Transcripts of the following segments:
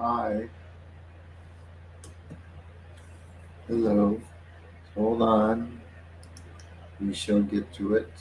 Hi. Hello. Hold on. We shall get to it.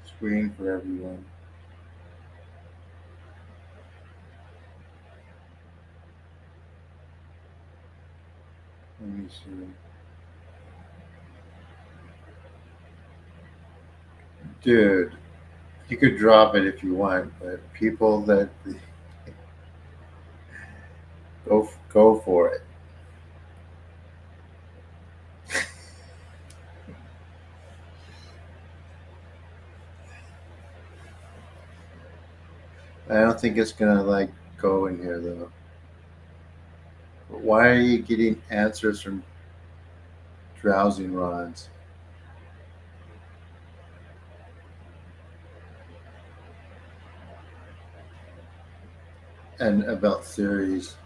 Screen for everyone. Let me see. Dude, you could drop it if you want, but people that go for it. I don't think it's gonna like go in here though. But why are you getting answers from drowsing rods and about theories?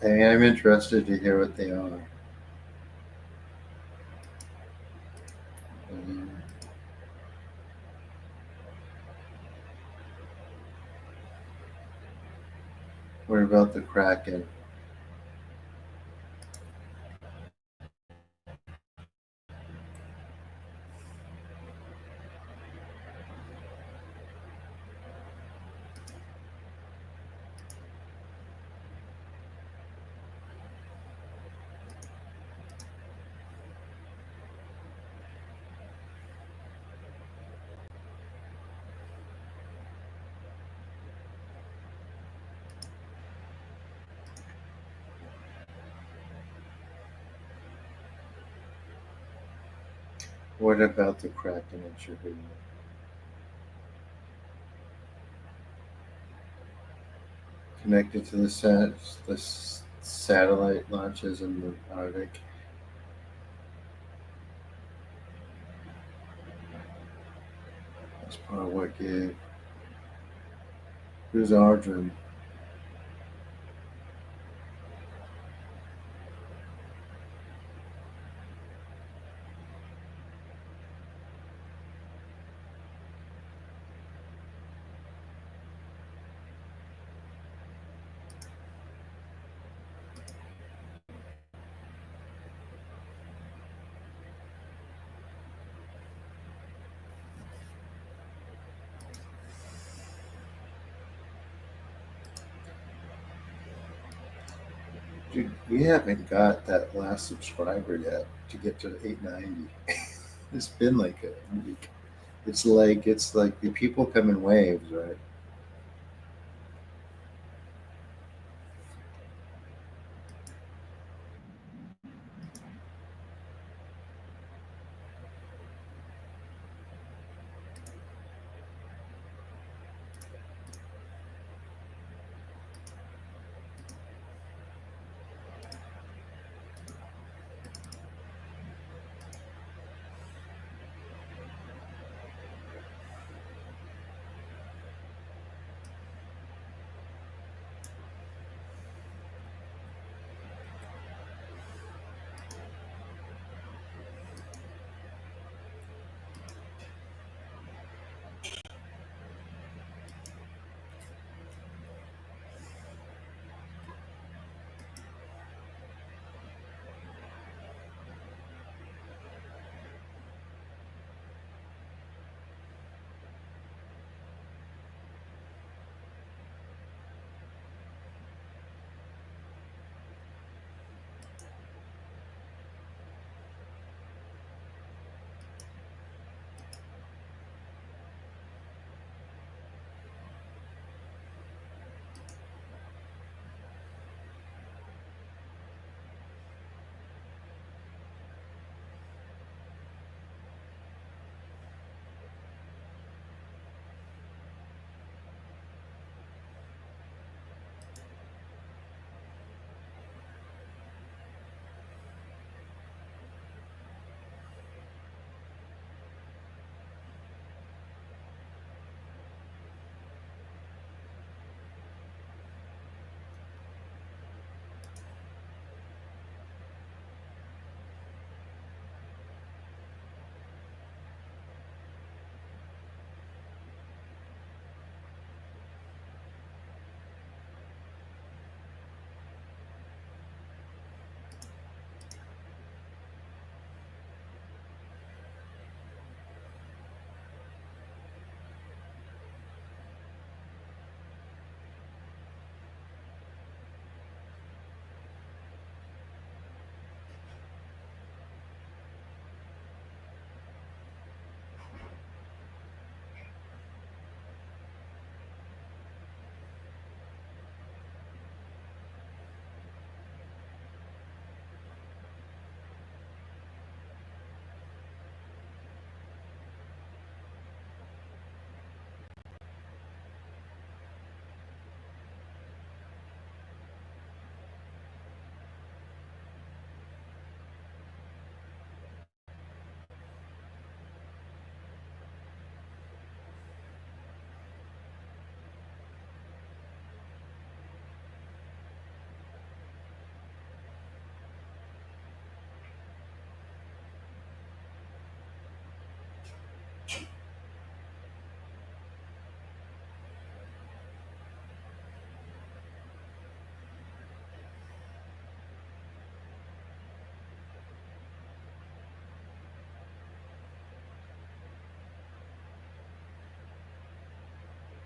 Hey, I'm interested to hear what they are. Um, what about the Kraken? What about the Kraken in Shibuya? Connected to the satellite launches in the Arctic. That's part of what gave. Who's Ardrum? Dude, we haven't got that last subscriber yet to get to 890. It's been like a week. It's like the people come in waves, right?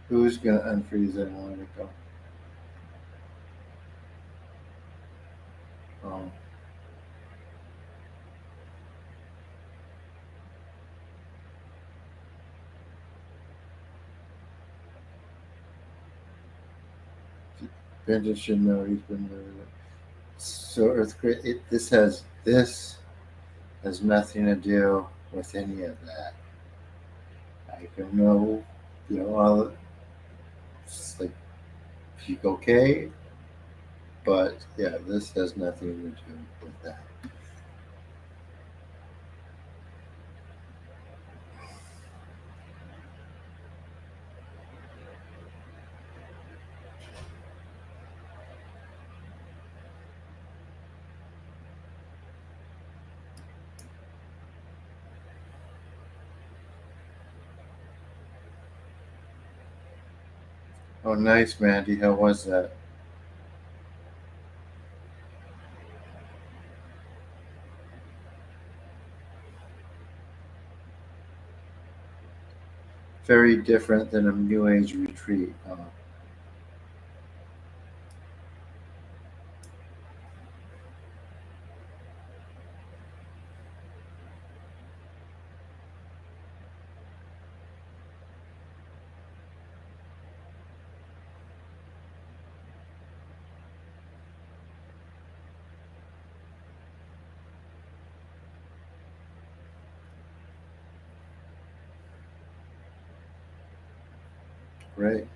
Who's gonna unfreeze Antarctica? Um, Benji should know he's been there. So earthquake. This has nothing to do. with any of that. I don't know, all it's like peak okay, but yeah, this has nothing to do with that. Oh, nice, Mandy. How was that? Very different than a New Age retreat. Right.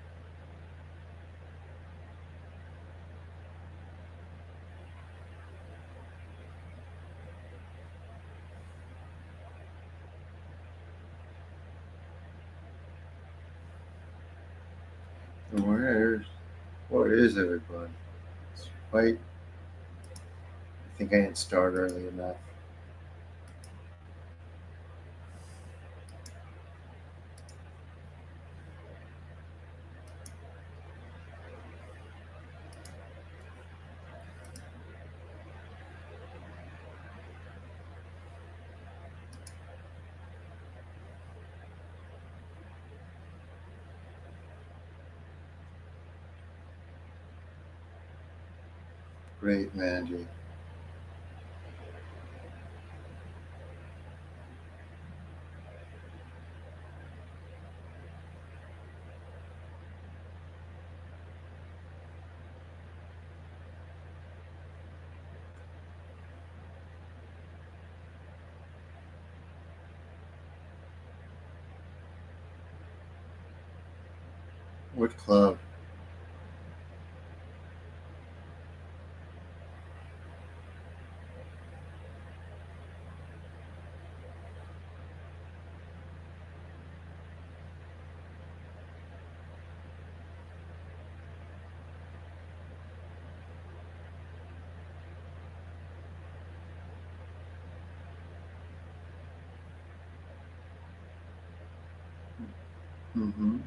Where, what is everybody? It's quite. I think I didn't start early enough. Great, Mandy. What club? Mm-hmm.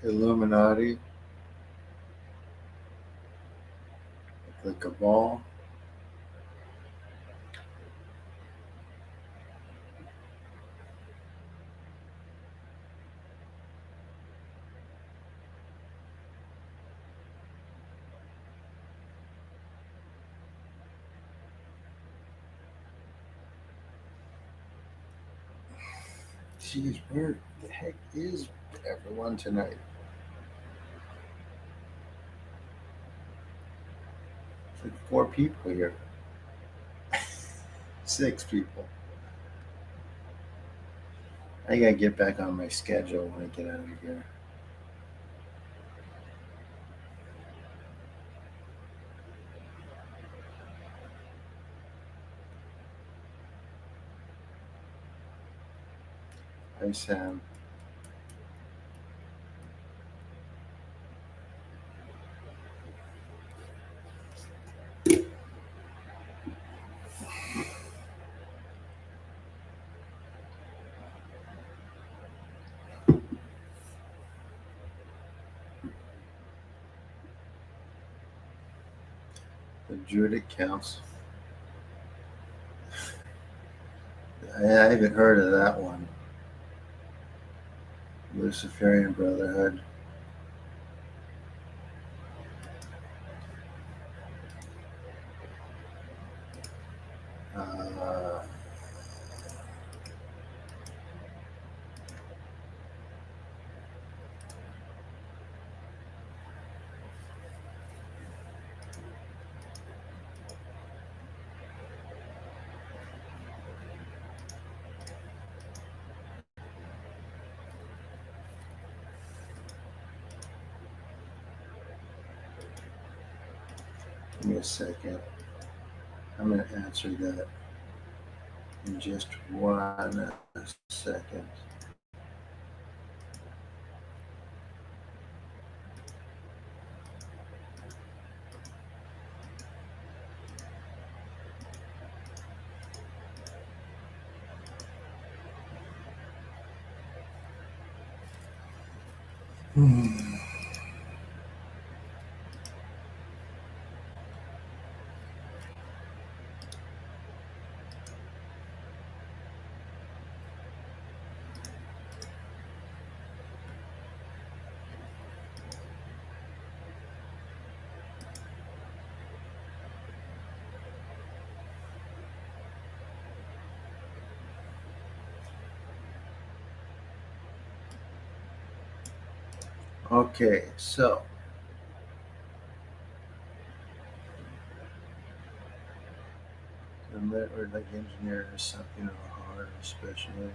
Illuminati. cabal. Jeez, where the heck is everyone tonight? It's like 4 people here. 6 people. I gotta get back on my schedule when I get out of here. Hi, Sam. The Druidic Council. I haven't heard of that one. Luciferian Brotherhood. Uh, Give me a second. I'm going to answer that in just 1 second. Okay, so the network like engineer is something of a heart, especially.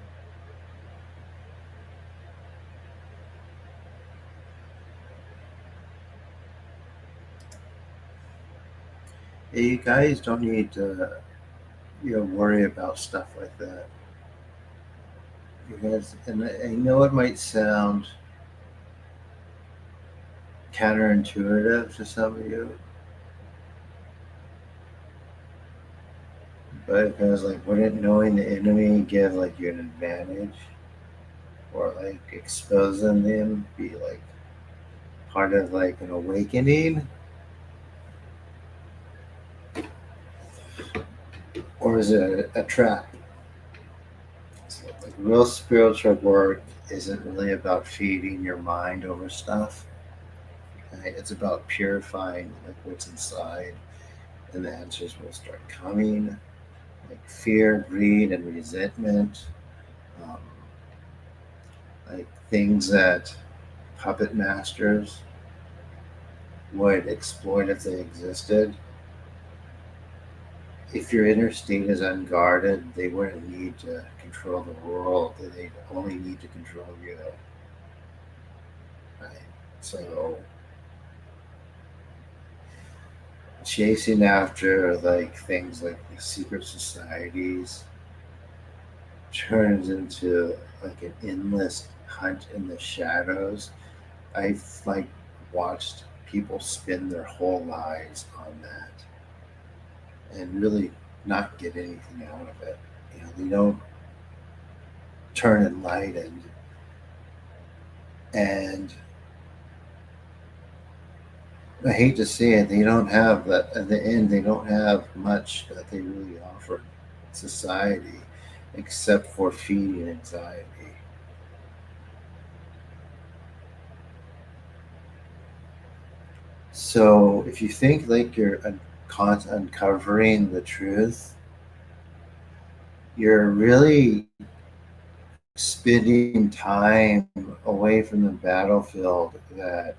Hey, you guys don't need to, worry about stuff like that. You guys, and I know it might sound counterintuitive to some of you, but because like wouldn't knowing the enemy give like you an advantage, or like exposing them be like part of like an awakening, or is it a trap? So, like real spiritual work isn't really about feeding your mind over stuff. Okay? It's about purifying like what's inside, and the answers will start coming, like fear, greed, and resentment, um, like things that puppet masters would exploit if they existed. If your inner state is unguarded, they wouldn't need to control the world. They only need to control you. Right? So chasing after like things like the secret societies turns into like an endless hunt in the shadows. I've like watched people spend their whole lives on that and really not get anything out of it. They don't turn enlightened, and I hate to say it, they don't have that. At the end, they don't have much that they really offer society, except for feeding anxiety. So if you think like you're uncovering the truth, you're really spending time away from the battlefield that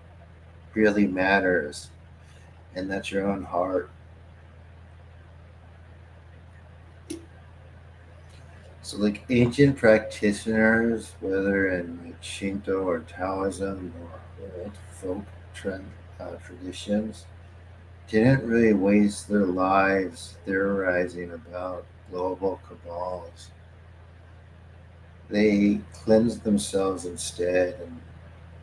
really matters, and that's your own heart. So, like ancient practitioners, whether in like Shinto or Taoism or old folk traditions, didn't really waste their lives theorizing about global cabals. They cleansed themselves instead and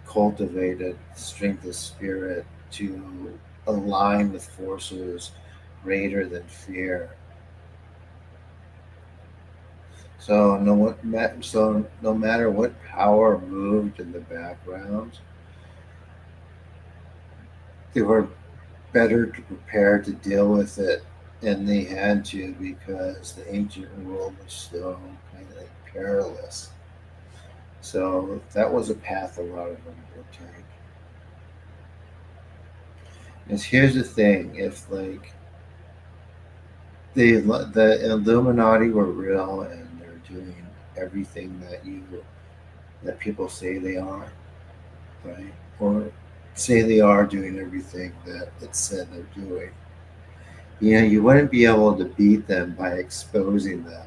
cultivated strength of spirit to align with forces greater than fear. So no matter what power moved in the background, they were better to prepare to deal with it, and they had to because the ancient world was so kind of like perilous. So that was a path a lot of them would take. Because here's the thing: if like the Illuminati were real and they're doing everything that people say they are, right? Or say they are doing everything that it said they're doing. You wouldn't be able to beat them by exposing them.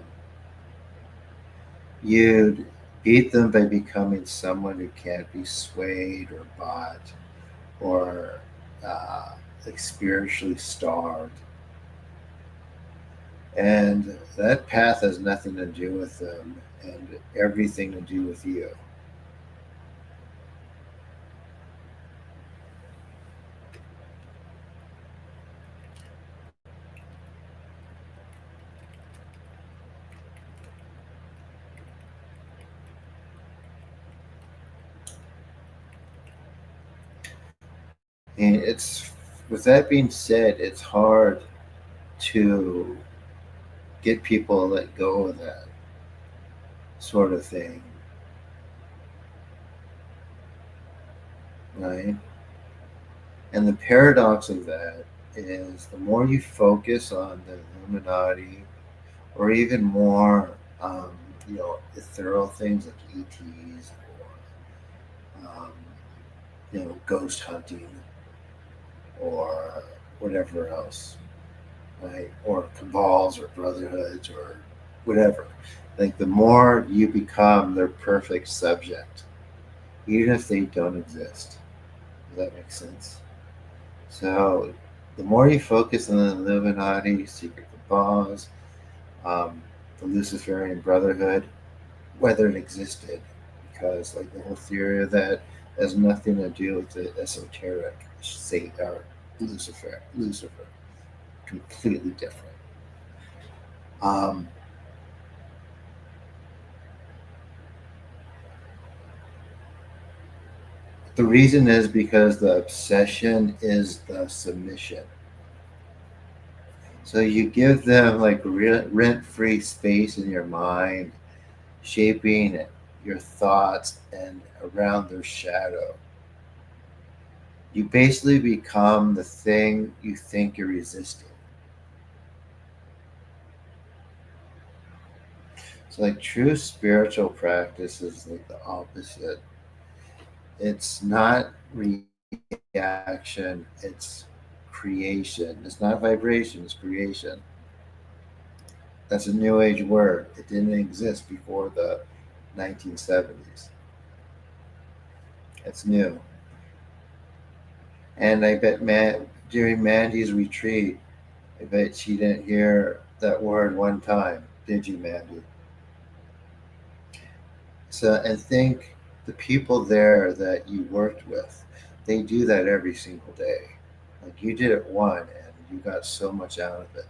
You'd beat them by becoming someone who can't be swayed or bought or uh, like spiritually starved. And that path has nothing to do with them and everything to do with you. And it's with that being said, it's hard to get people to let go of that sort of thing, right? And the paradox of that is the more you focus on the Illuminati or even more, um, ethereal things like ETs or, ghost hunting or whatever else, right? Or cabals or brotherhoods or whatever. Like the more you become their perfect subject, even if they don't exist. Does that make sense? So the more you focus on the Illuminati, secret cabals, um, the Luciferian Brotherhood, whether it existed, because like the whole theory of that has nothing to do with the esoteric, say, or Lucifer, completely different. Um, the reason is because the obsession is the submission. So you give them like rent-free space in your mind, shaping your thoughts and around their shadow. You basically become the thing you think you're resisting. So, like, true spiritual practice is like the opposite. It's not reaction, it's creation. It's not vibration, it's creation. That's a new age word. It didn't exist before the 1970s. It's new. And I bet during Mandy's retreat, I bet she didn't hear that word one time, did you, Mandy? So, and think the people there that you worked with, they do that every single day. Like you did it one and you got so much out of it.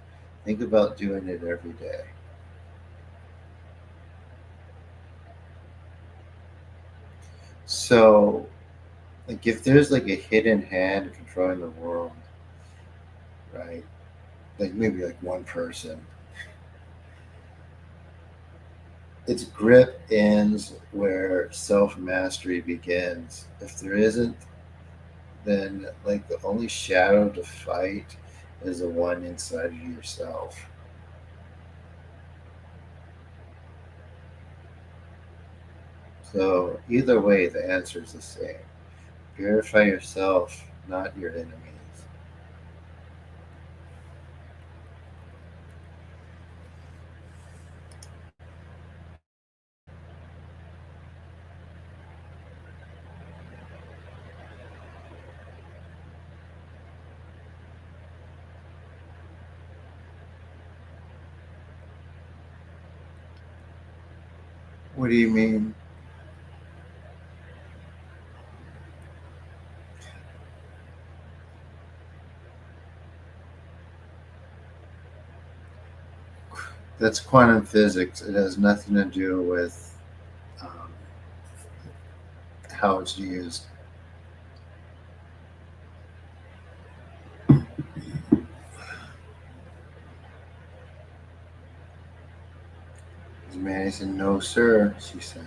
Think about doing it every day. So, Like if there's like a hidden hand controlling the world, right? Like maybe like one person, its grip ends where self mastery begins. If there isn't, then like the only shadow to fight is the one inside of yourself. So either way, the answer is the same. Purify yourself, not your enemies. What do you mean? That's quantum physics. It has nothing to do with um, how it's used. Manny said, "No, sir," she says.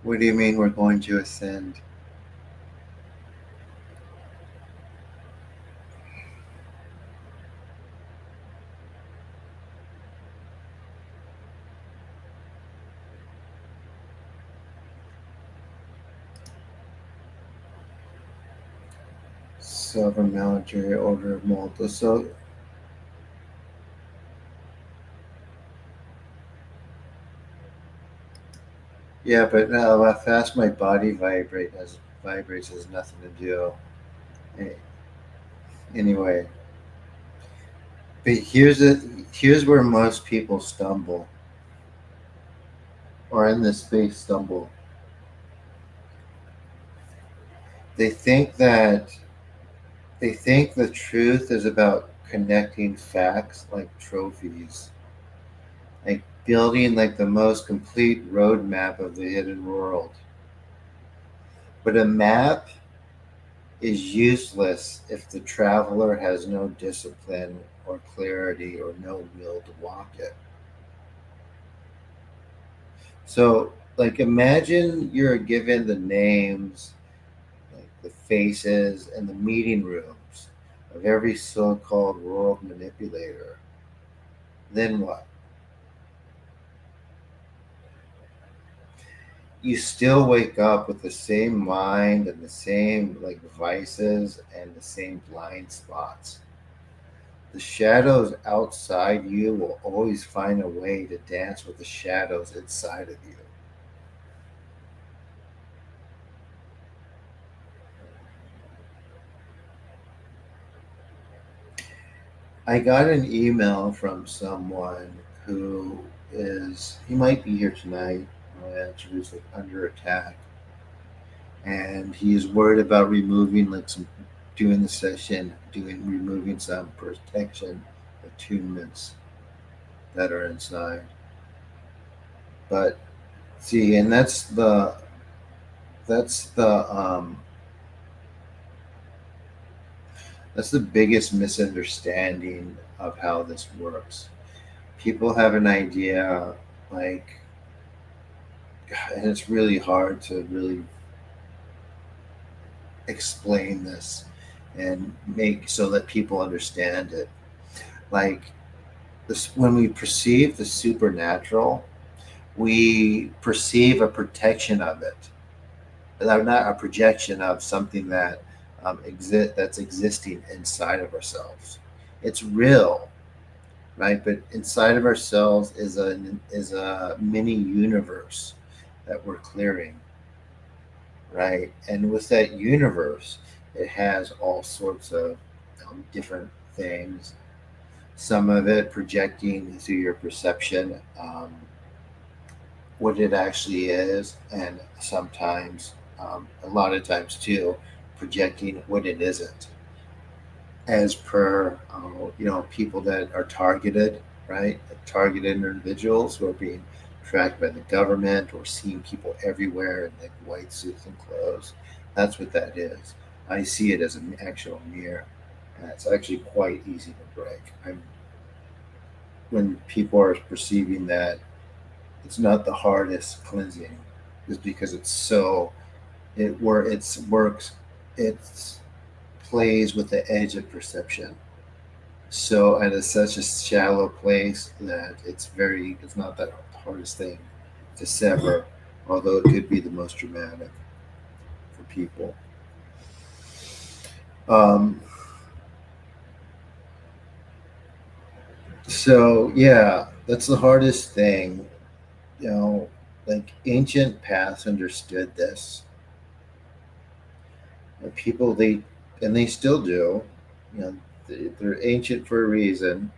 What do you mean we're going to ascend? Sovereign military order of Malta. So, yeah, but how fast my body vibrates has nothing to do. Eh, Anyway, but here's where most people stumble, or in this space stumble. They think that they think the truth is about connecting facts like trophies, like building like the most complete roadmap of the hidden world. But a map is useless if the traveler has no discipline or clarity or no will to walk it. So, like, imagine you're given the names, like the faces, and the meeting rooms of every so called world manipulator. Then what? You still wake up with the same mind and the same like vices and the same blind spots. The shadows outside you will always find a way to dance with the shadows inside of you. I got an email from someone who he might be here tonight. My answer is like under attack. And he's worried about doing the session, removing some protection attunements that are inside. But see, and that's the biggest misunderstanding of how this works. People have an idea, like, and it's really hard to really explain this and make so that people understand it. Like this, when we perceive the supernatural, we perceive a protection of it, not a projection of something that that's existing inside of ourselves. It's real, right? But inside of ourselves is a mini universe that we're clearing, right? And with that universe, it has all sorts of different things. some of it projecting through your perception what it actually is, and sometimes, a lot of times too, projecting what it isn't, as per people that are targeted, right? Targeted individuals who are being tracked by the government or seeing people everywhere in like white suits and clothes. That's what that is. I see it as an actual mirror, and it's actually quite easy to break. When people are perceiving that, it's not the hardest cleansing, is because it's so it's works, it's plays with the edge of perception. So, and it's such a shallow place that it's not that hardest thing to sever, although it could be the most dramatic for people. Um, so yeah, that's the hardest thing. You know, like ancient paths understood this. People they still do. You know, they're ancient for a reason.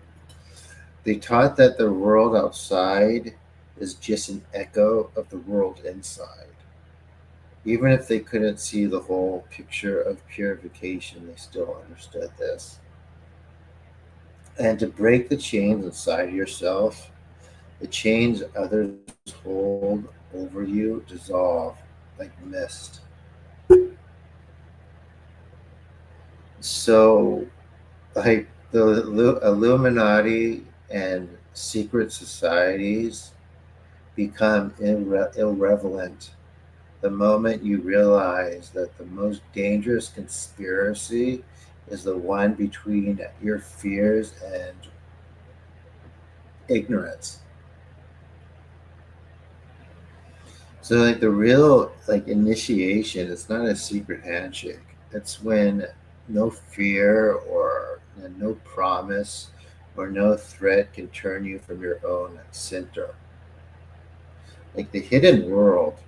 They taught that the world outside is just an echo of the world inside. Even if they couldn't see the whole picture of purification, they still understood this. And to break the chains inside yourself, the chains others hold over you dissolve like mist. So, like the Illuminati and secret societies become irrelevant the moment you realize that the most dangerous conspiracy is the one between your fears and ignorance. So like the real like initiation, it's not a secret handshake. It's when no fear or no promise or no threat can turn you from your own center. Like the hidden world,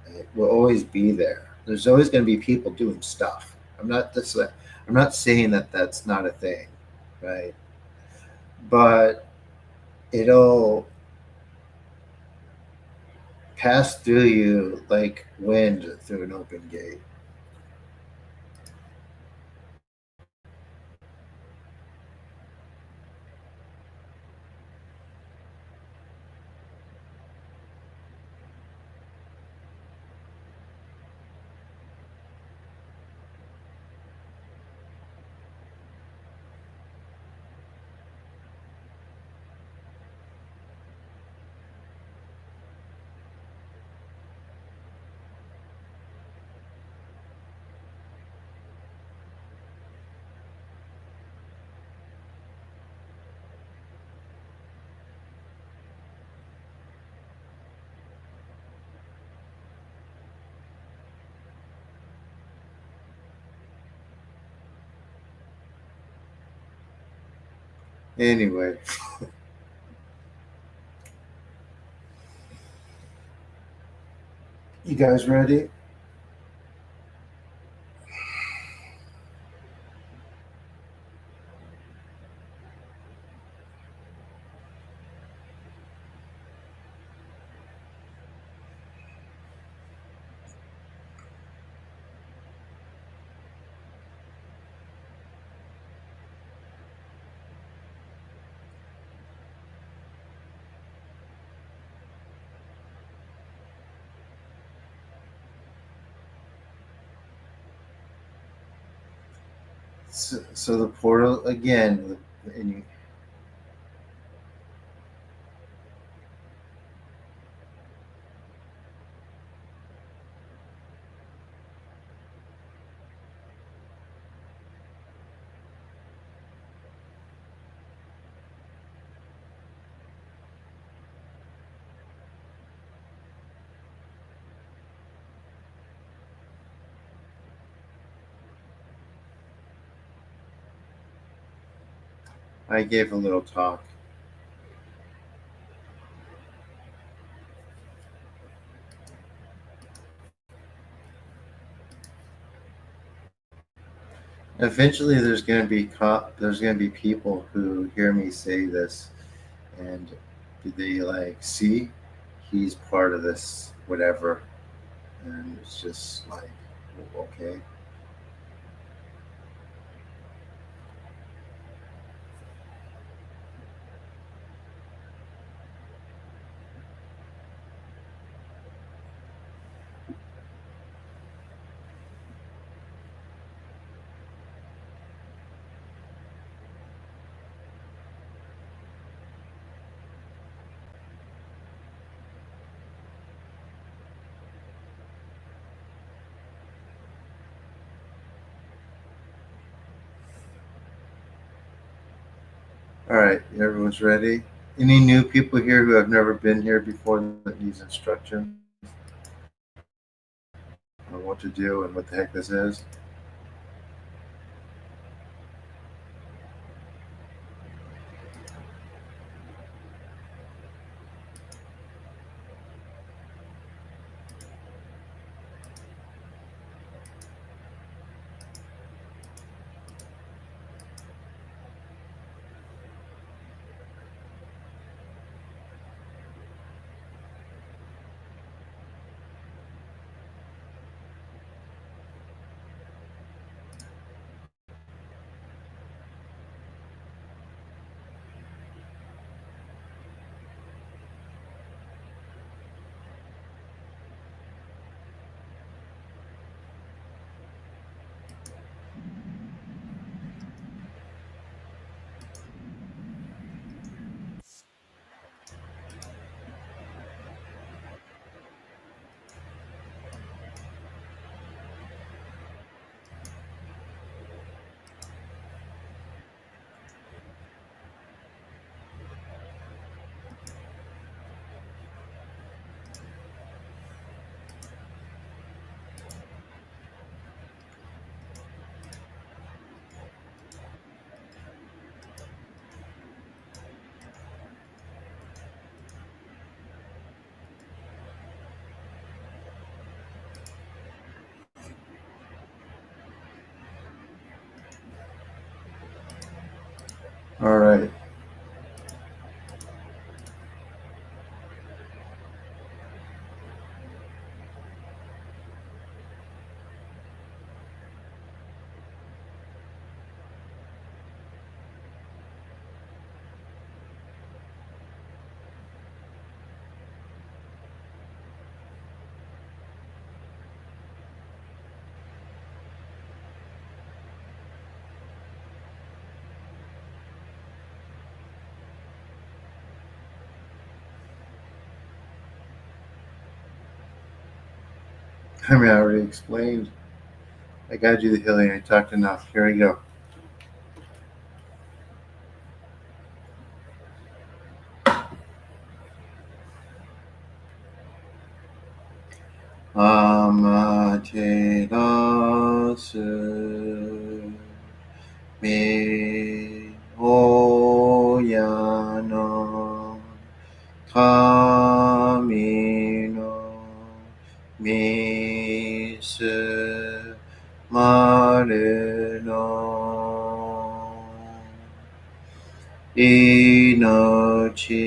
it will always be there. There's always going to be people doing stuff. I'm not saying that that's not a thing, right? But it'll pass through you like wind through an open gate. Anyway, you guys ready? So the portal again, and you, I gave a little talk. Eventually, there's gonna be people who hear me say this, and they like see he's part of this whatever, and it's just like okay. All right, everyone's ready. Any new people here who have never been here before that needs instructions on what to do and what the heck this is? All right. I mean, I already explained. I gotta do the healing. I talked enough. Here we go. Amaterasu me oyano kami no misu maru no inochi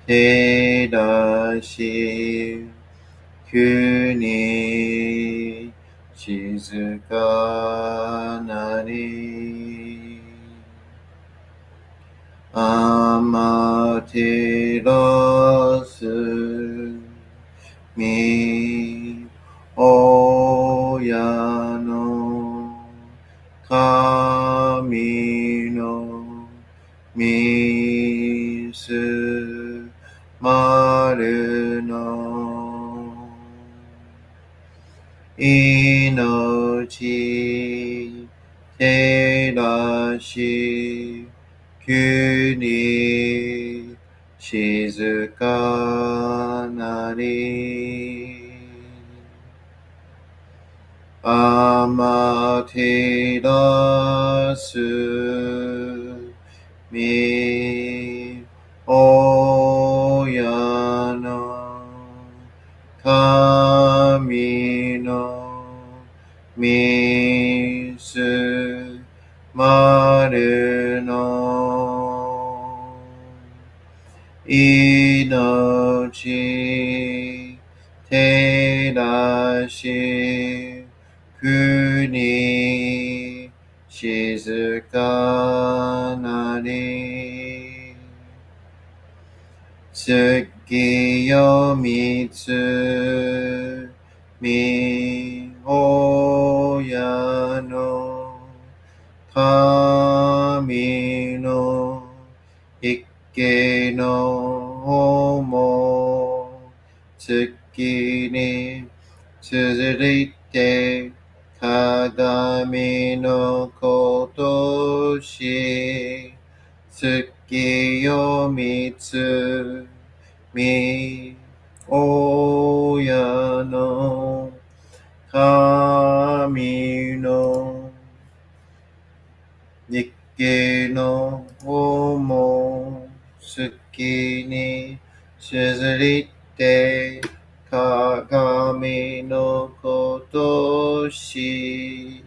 tedashi kuni shizuka nari amaterasu mi oyano kami no misu maru no inochi tedashi kuni shizuka nari amaterasu mi oyano kami no misu すまるの命照らし国静かなり月よみつみ親の神の一家のも月に続いて鏡のことし月よみつみ親の神の日記の思う月に綴りて鏡のことし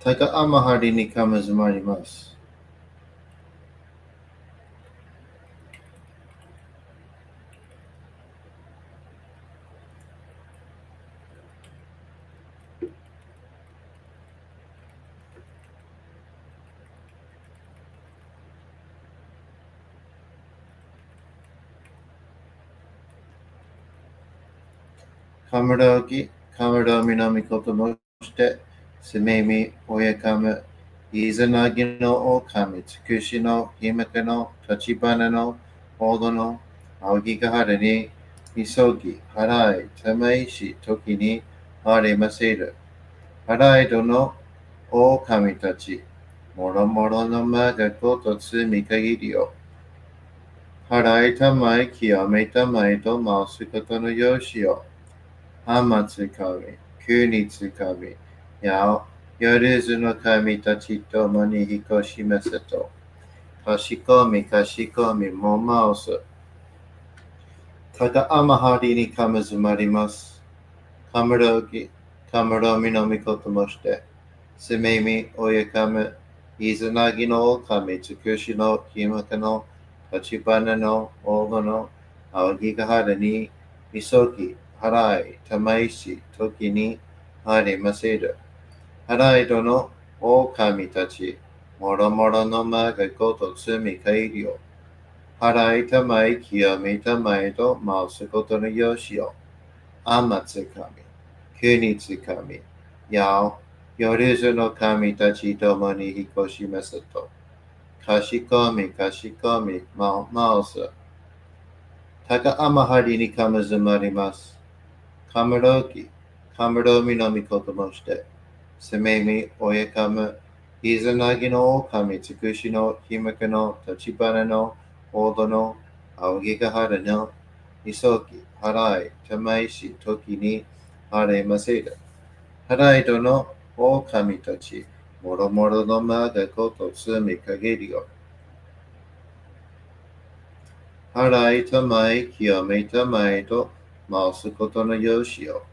高天張にかむずまります。カムロギ、カムロミのみこともして、すめみ、おやかむ、いざなぎの狼、つくしの、ひまかの、立ち花の、ほどの、青木がはるに、急ぎ、払い、たまいし、時に、ありませる。払いどの、狼たち、もろもろのまがことつみ限りよ。払いたまい、清めたまいと回すことのよしよ。天つかみ、国つかみ、や夜ずの神たちともに引こしめせと。かしこみかしこみもまおす。ただあまはりにかむずまります。かむろぎ、かむろみのみこともして。すめみ、おやかむ、いずなぎの狼、つくしの、ひまかの、立ち花の、おごの、あおぎがはるに、みそぎ、払い、たまいし、時に、ありませる。払いどの、狼たち、もろもろのまがこと罪限りを、払いたまい、清めたまいと、回すことのよしよ。天つかみ、国つかみ、やお、夜ずの神たちともに引っ越しますと。かしこみかしこみ、まおす。たかあまはりにかむずまります。かむろき、かむろみのみこともして。せめみ、おやかむ、いざなぎの狼、つくしの、ひまかの、立ち花の、ほどの、青木がはるの、いそき、払い、たまいし、時に、あれませる。払いどの、狼たち、もろもろのまがこと罪限りよ。払いたまい、清めたまいと、回すことのよしよ。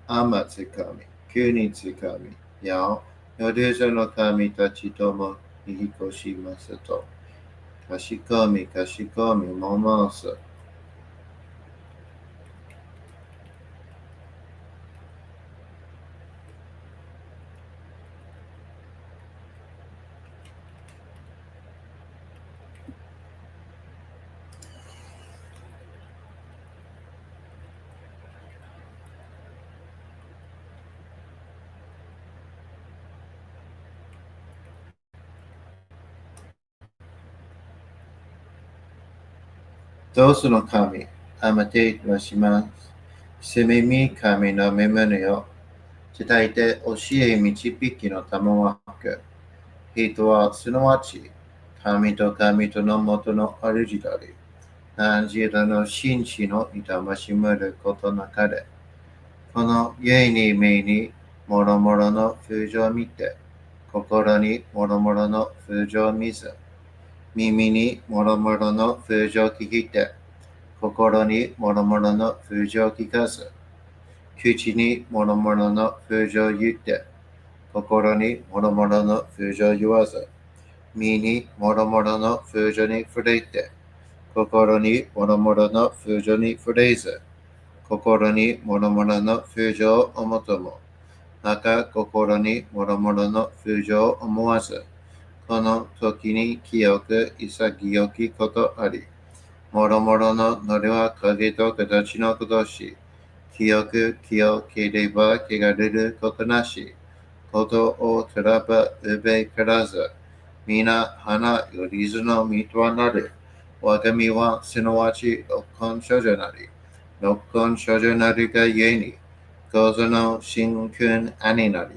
天つかみ、国つかみ、や夜空の神たちとも引っ越しますと。かしこみかしこみも申す。どうすの神、あまてはします。すみみ神の身胸よ。伝えて教え導きのたまわく。人はすなわち、神と神とのもとの主であり、何時らの紳士の痛ましむることなかれ。この家に目にもろもろの風情を見て、心にもろもろの風情を見ず、耳にもろもろの風情を聞いて、心にもろもろの風情を聞かず、口にもろもろの風情を言って、心にもろもろの風情を言わず、身にもろもろの風情に触れて、心にもろもろの風情に触れず、心にもろもろの風情を思とも、また心にもろもろの風情を思わず、この時に清く潔きことあり、もろもろののれは影と形のことし、清く清ければ汚れることなし、ことをたらばうべからず、皆花よりずのみとはなる。我が身はすなわち六根処女なり、六根処女なりがゆえに、ゴゾの神君兄なり、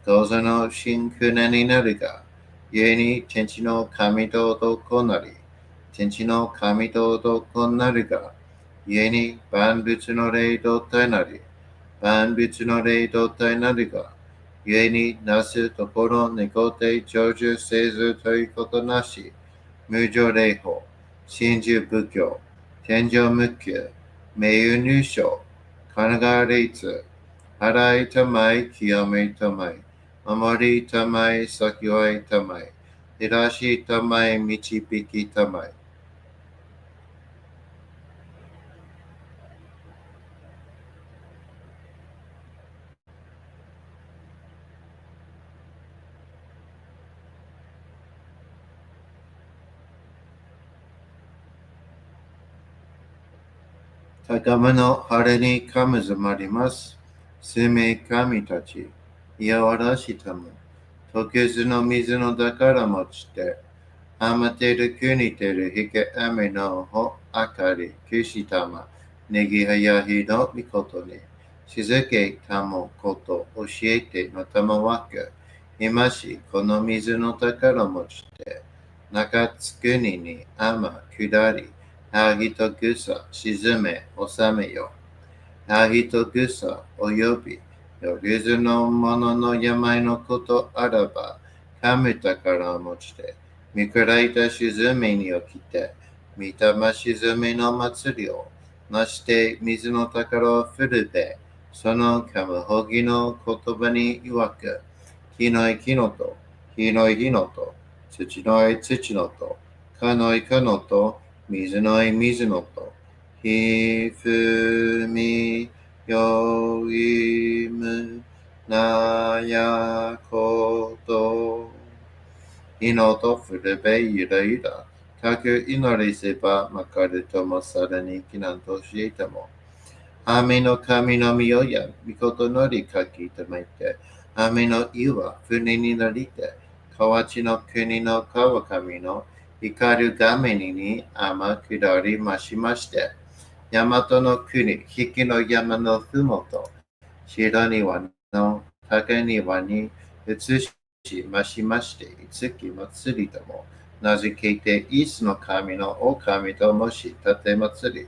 ゴゾの神君兄なりが、ゆえに天地の神と男なり、天地の神と男なりが、ゆえに万物の霊動体なり、万物の霊動体なりが、故になすところ猫手長寿せずということなし、無常霊法、真珠仏教、天上無休、名誉入賞、神奈川霊払いたまい、清めたまい、守りたまい、先はいたまい、照らしたまい、導きたまい。高めの晴れにかむずまります。すめ神たち、いやわらしたむ。溶けずの水の宝持ちて、あまてる国てるひけ雨のほあかり、くしたま、ねぎはやひのみことに、しずけたもこと教えてのたまわく、今しこの水の宝持ちて、中津国に雨下り、はぎとぐさ沈め収めよ。はぎとぐさおよび、よりずのものの病のことあらば、神宝を持ちて、見くらいた沈めに起きて、見たま沈めの祭りを、なして水の宝を振るべ、そのかむほぎの言葉に曰く、火のい木のと、火のい火のと、土のい土のと、かのいかのと、水のい水のと、ひふみよいむなやこと、いのとふるべゆらゆら、かく祈りせばまかるともさらにきなんとしえても、雨の神の御代や、御事のりかきためて、雨の湯は船になりて、河内の国の川上の光る画面に天下りましまして、大和の国、引きの山のふもと、白庭の竹庭に移しましまして、いつき祭りとも、名付けて、イスの神の狼ともし立て祭り、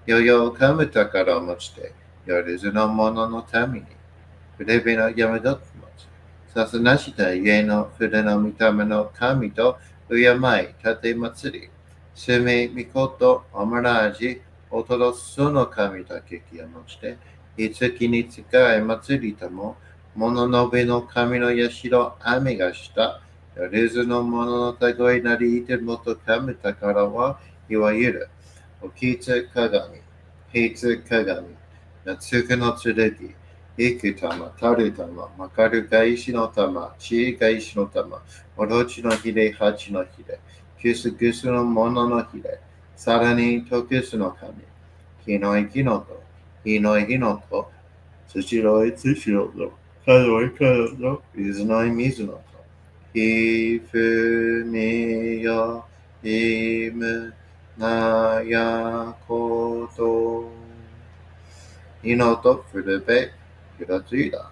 よよかむ宝を持ちて、よりずの者のために、筆べの山だと持ち、さすなした家の筆の見た目の神と敬い立て祭り、すめみこと、おまらじ、おとろその神だけきを持ちて、いつきに使い祭りとも、物のべの神の社、雨がした、よりずの者のたごいなりいてもと神宝は、いわゆる、おきつ鏡、平つ鏡、夏くの剣、幾玉、たる玉、まかる返しの玉、知恵返しの玉、おろちのひれ、八のひれ、くすくすのもののひれ、さらにとくすの神、木のい木のと、火のい火のと、土のい土のと、かのいかのと、水のい水のと、ひふみよいむなやこと、いのとふるべ、くらついだ。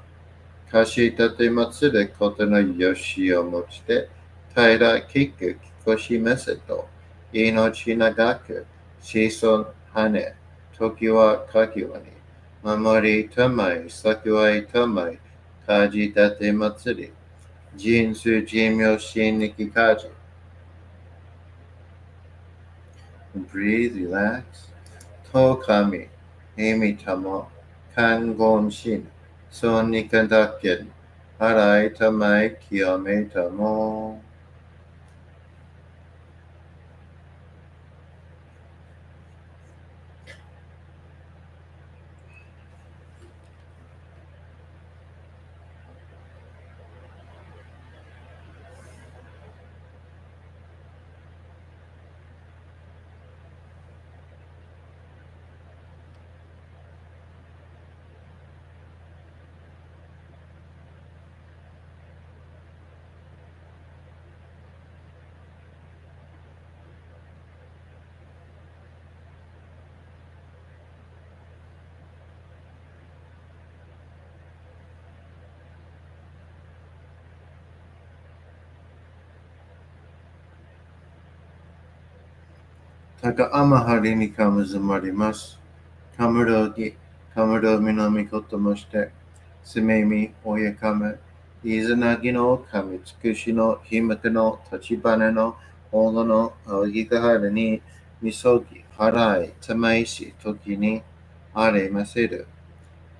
かしたてまつることのよしをもちて、平らきくきこしめせと、命長く、子孫はね、時はかきわに、守りたまい、咲わいたまい、かじたてまつり、人数寿命心にきかじ。Breathe, relax. と神、意味たも、看言心、そうにかだけ、洗いたまい、清めたも。高天張にかむずまります。カムロギ、カムロミのみこともして、すめみ、おやかめ、いずなぎの神つくしのひむけの立花のおごのあぎかはるに、みそぎ、はらい、たまいし、ときに、あれませる。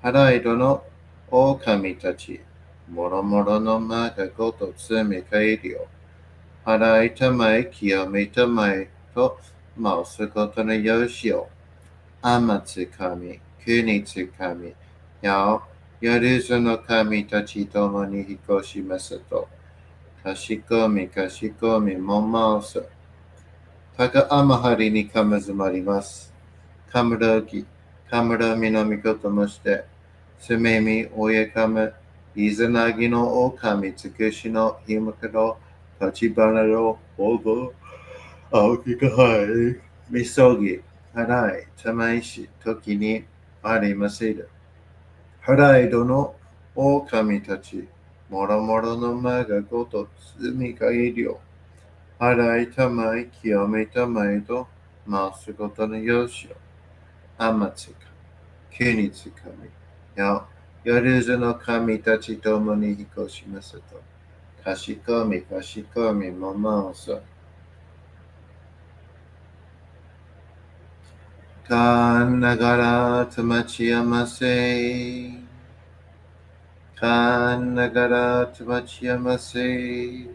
はらいどの狼たち、もろもろのまがごとつみかいりょ。払いたまえ、清めたまえと申すことのよしを、天つ神、国つ神、や夜ずの神たちともに彦しますと、かしこみかしこみも申す。高天張りにかまずまります。かむろぎ、かむろみのみこともして、すめみおやかめ、いざなぎのおかみつくしのひむかの立花のおご、青木がはい、みそぎ、払い、たまいし、時にありませる。払いどの狼たち、もろもろのまがごと積みかえりょ。払いたまい、清めたまいと、まっすことのよしを。あまつか、国つかみ、や、夜ずの神たちともに彦しますと。かしこみかしこみもまおそ。かんながらたまちやませ。かんながらたまちやませ。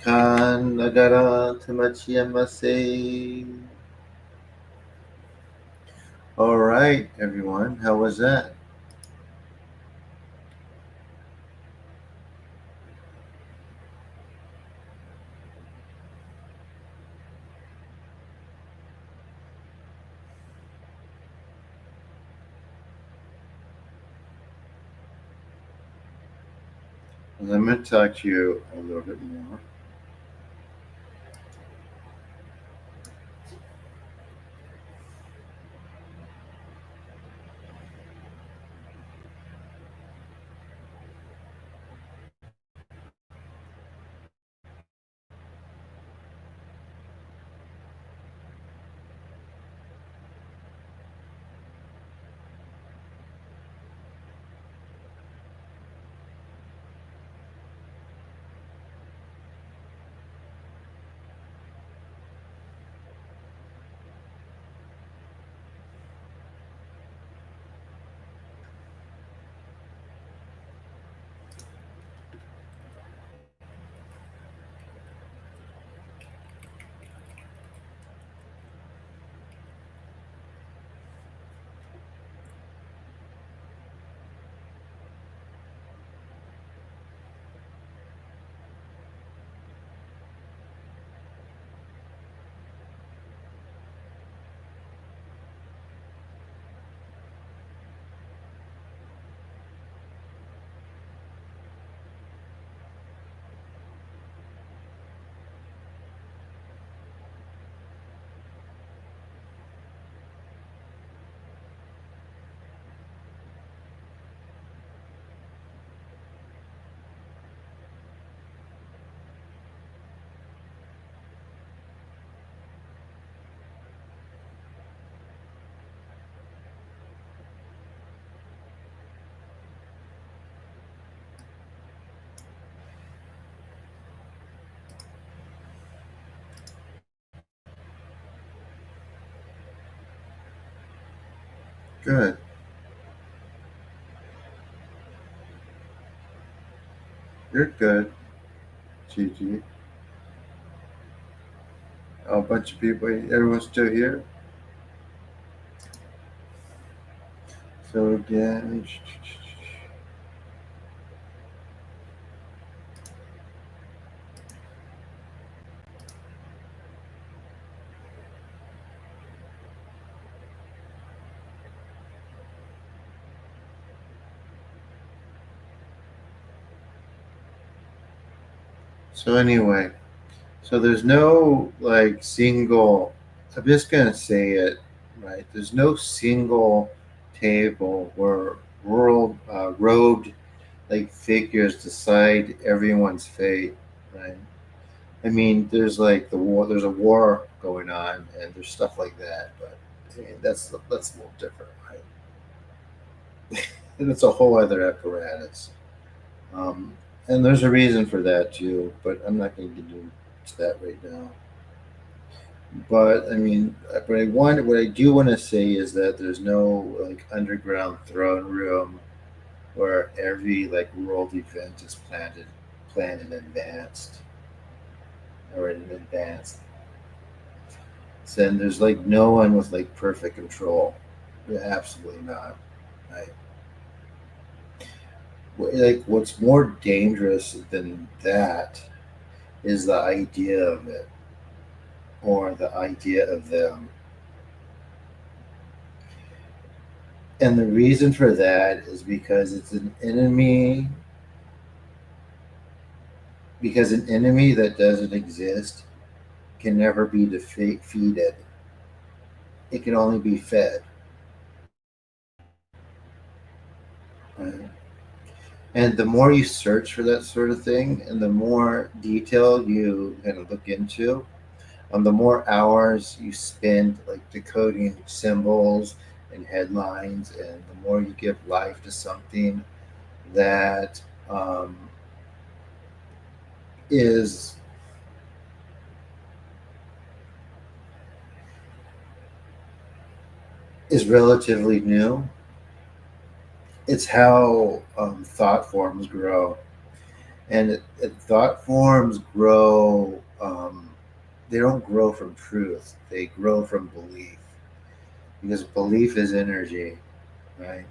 かんながらたまちやませ。All right, everyone. How was that? I'm going to talk to you a little bit more. Good. You're good, Gigi. A bunch of people. Everyone's still here. So again. So anyway, so there's no like single. I'm just gonna say it, right? There's no single table where robed like figures decide everyone's fate, right? I mean, there's like the war. There's a war going on, and there's stuff like that. But I mean, that's a little different, right? And it's a whole other apparatus. Um, and there's a reason for that too, but I'm not going to get into that right now. But I mean, what I do want to say is that there's no like underground throne room where every like world event is planned in advance or in advance. So, and there's like no one with like perfect control. Yeah, absolutely not. Right? Like what's more dangerous than that is the idea of it or the idea of them. And the reason for that is because it's an enemy, because an enemy that doesn't exist can never be defeated. It can only be fed. Right? And the more you search for that sort of thing and the more detail you kind of look into, the more hours you spend like decoding symbols and headlines, and the more you give life to something that um, is is relatively new. It's how thought forms grow, and thought forms grow. They don't grow from truth; they grow from belief, because belief is energy, right?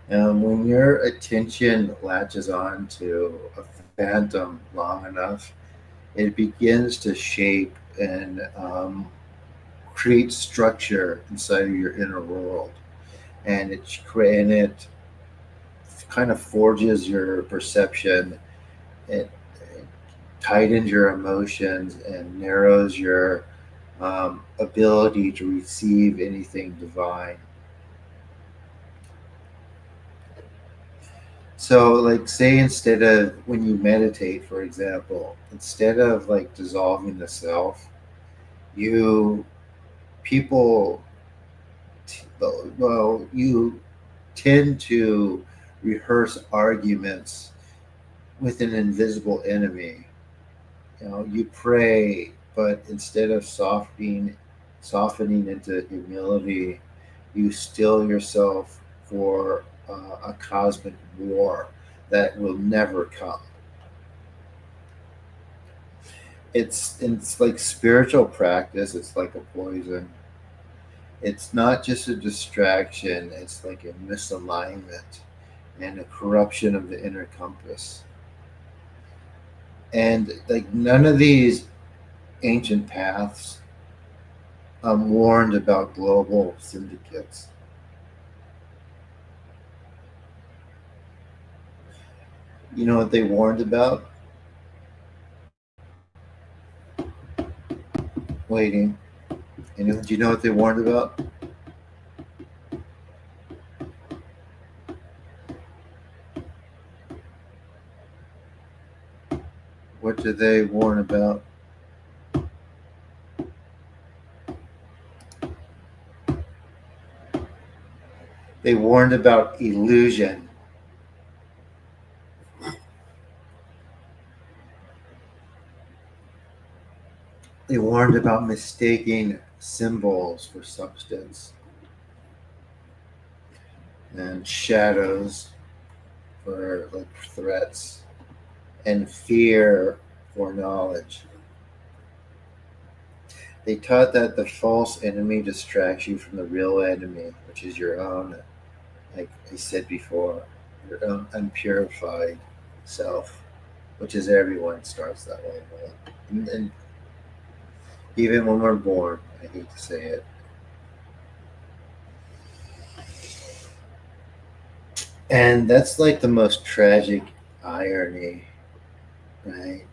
When your attention latches on to a phantom long enough, it begins to shape and create structure inside of your inner world, and it kind of forges your perception. It tightens your emotions and narrows your ability to receive anything divine. So, like, say instead of when you meditate, for example, instead of like dissolving the self, you people, you tend to rehearse arguments with an invisible enemy. You know, you pray, but instead of softening into humility, you still yourself for a cosmic war that will never come. It's like spiritual practice. It's like a poison. It's not just a distraction. It's like a misalignment and a corruption of the inner compass. And like none of these ancient paths warned about global syndicates. You know what they warned about? Waiting. Do you know what they warned about? What did they warn about? They warned about illusion. They warned about mistaking symbols for substance. and shadows for like threats, and fear for knowledge. They taught that the false enemy distracts you from the real enemy, which is your own, like I said before, your own unpurified self, which is everyone starts that way. Right? And even when we're born, I hate to say it. And that's like the most tragic irony, right?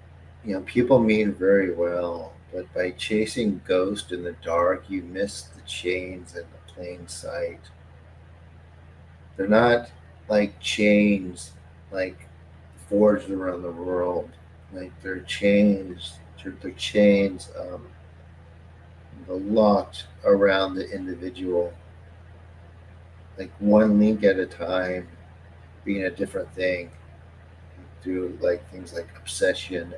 People mean very well, but by chasing ghosts in the dark, you miss the chains in the plain sight. They're not like chains, like forged around the world. Like they're chains, locked around the individual, like one link at a time, being a different thing through like things like obsession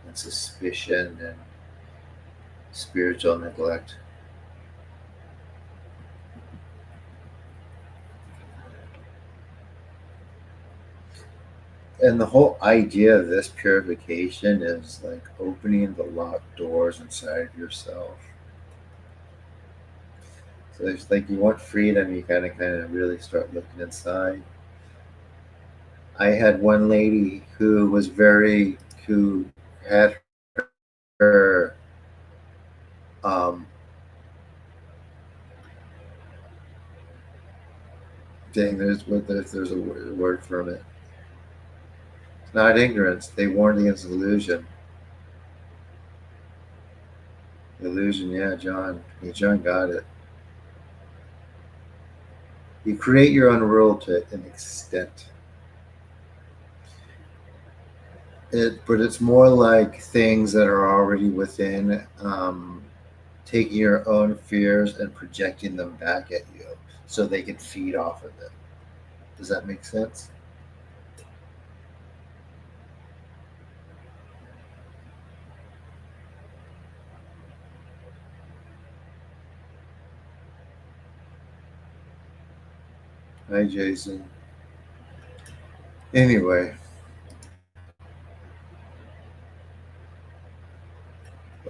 and suspicion and spiritual neglect. And the whole idea of this purification is like opening the locked doors inside of yourself. So it's like you want freedom, you kind of really start looking inside. I had one lady who had her um thing. There's a word from it. It's not ignorance. They warned against illusion. Illusion, yeah, John. Yeah, John got it. You create your own world to an extent. But it's more like things that are already within, taking your own fears and projecting them back at you, so they can feed off of them. Does that make sense? Hi, Jason. Anyway,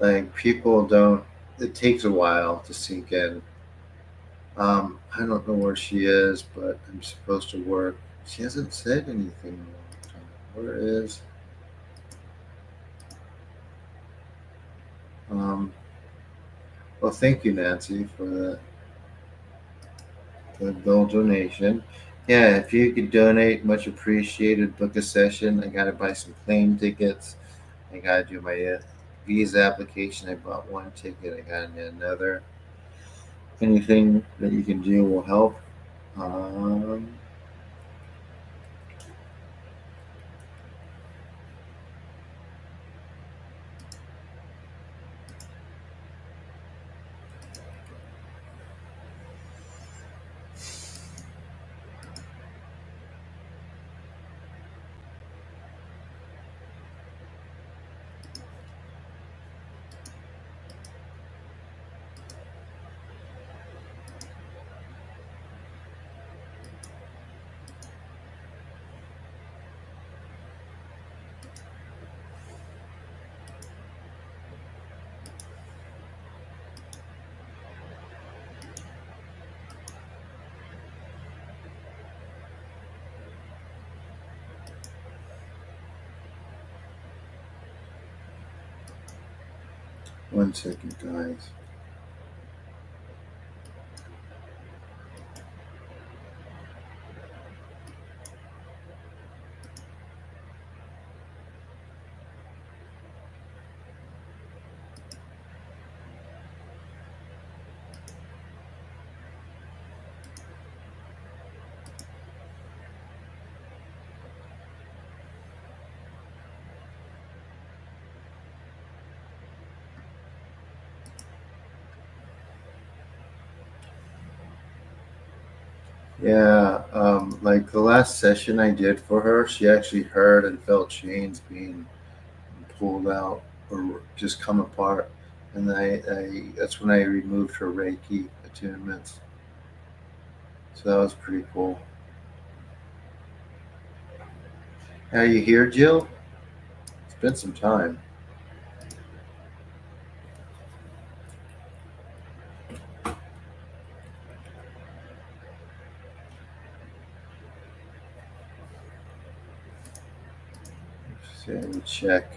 like people don't. It takes a while to sink in. I don't know where she is, but I'm supposed to work. She hasn't said anything in a long time. Where is? Um, well, thank you, Nancy, for the bill donation. Yeah, if you could donate, much appreciated. Book a session. I gotta buy some plane tickets. I gotta do my visa application. I bought one ticket. I gotta get another. Anything that you can do will help. Um, 1 second, guys. Yeah, like the last session I did for her, she actually heard and felt chains being pulled out or just come apart, and I that's when I removed her Reiki attunements. So that was pretty cool. Are you here, Jill? It's been some time. Let me check.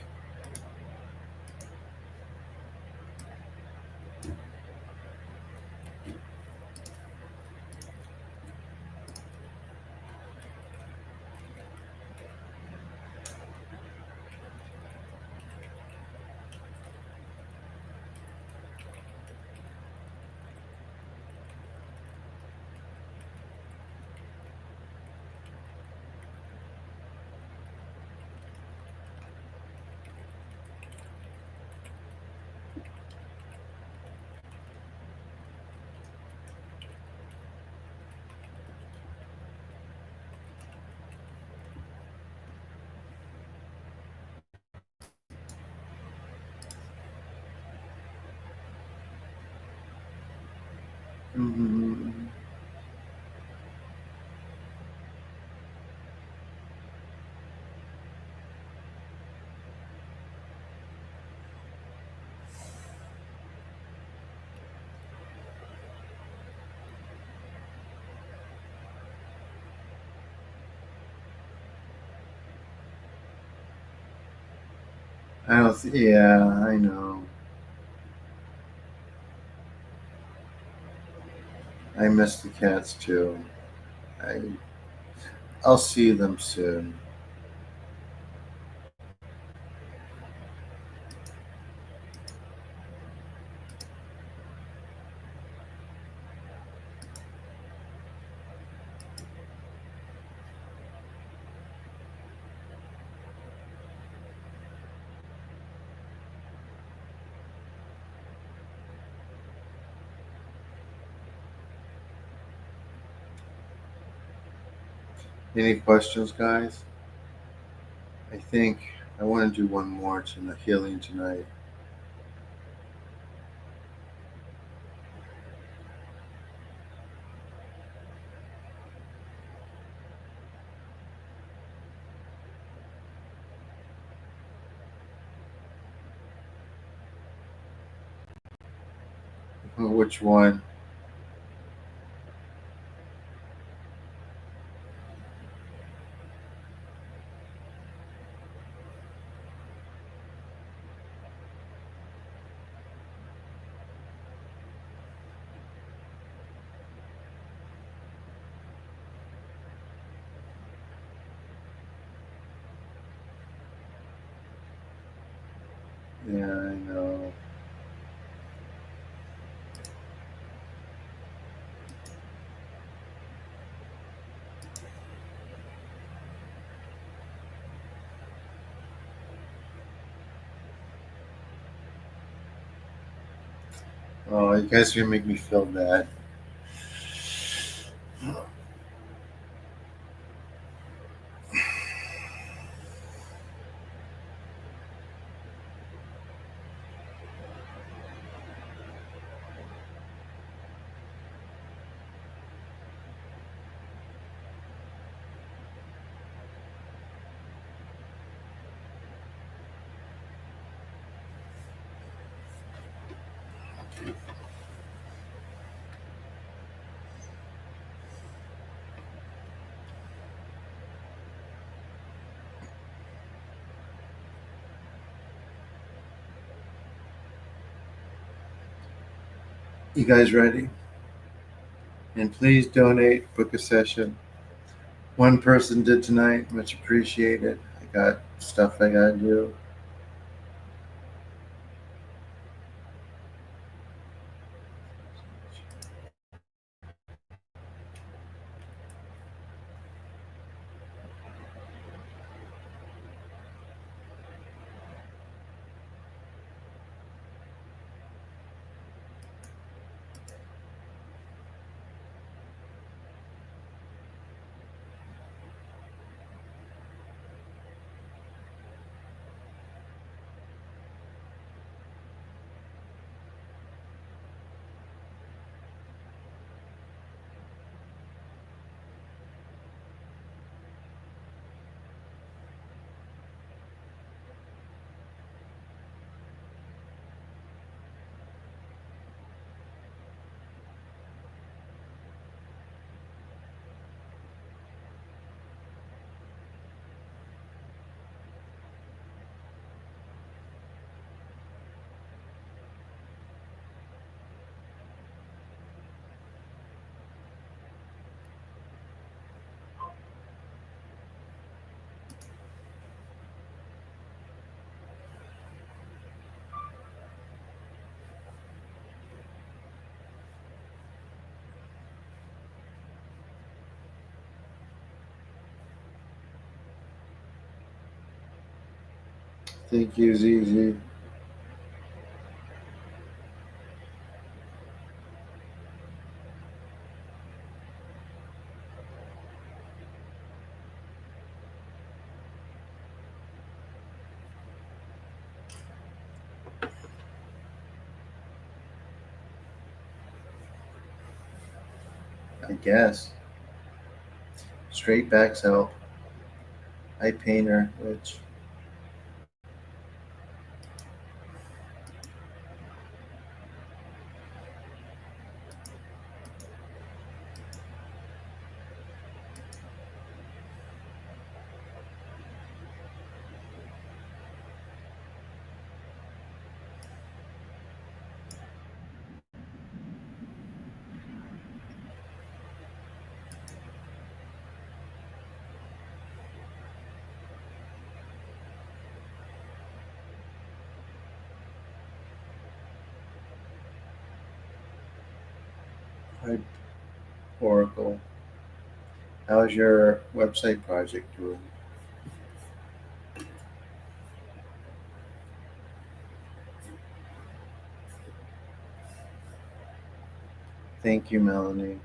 Mm, I don't. Yeah, I know. I miss the cats too. I. I'll see them soon. Any questions, guys? I think I want to do one more to the healing tonight. Which one? Yeah, I know. Oh, you guys are gonna make me feel bad. You guys ready? And please donate, book a session. One person did tonight, much appreciated. I got stuff I gotta do. Thank you, ZZ. I guess. Straight backs help. Eye painter, which Oracle. How's your website project doing? Thank you, Melanie.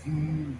Hmm.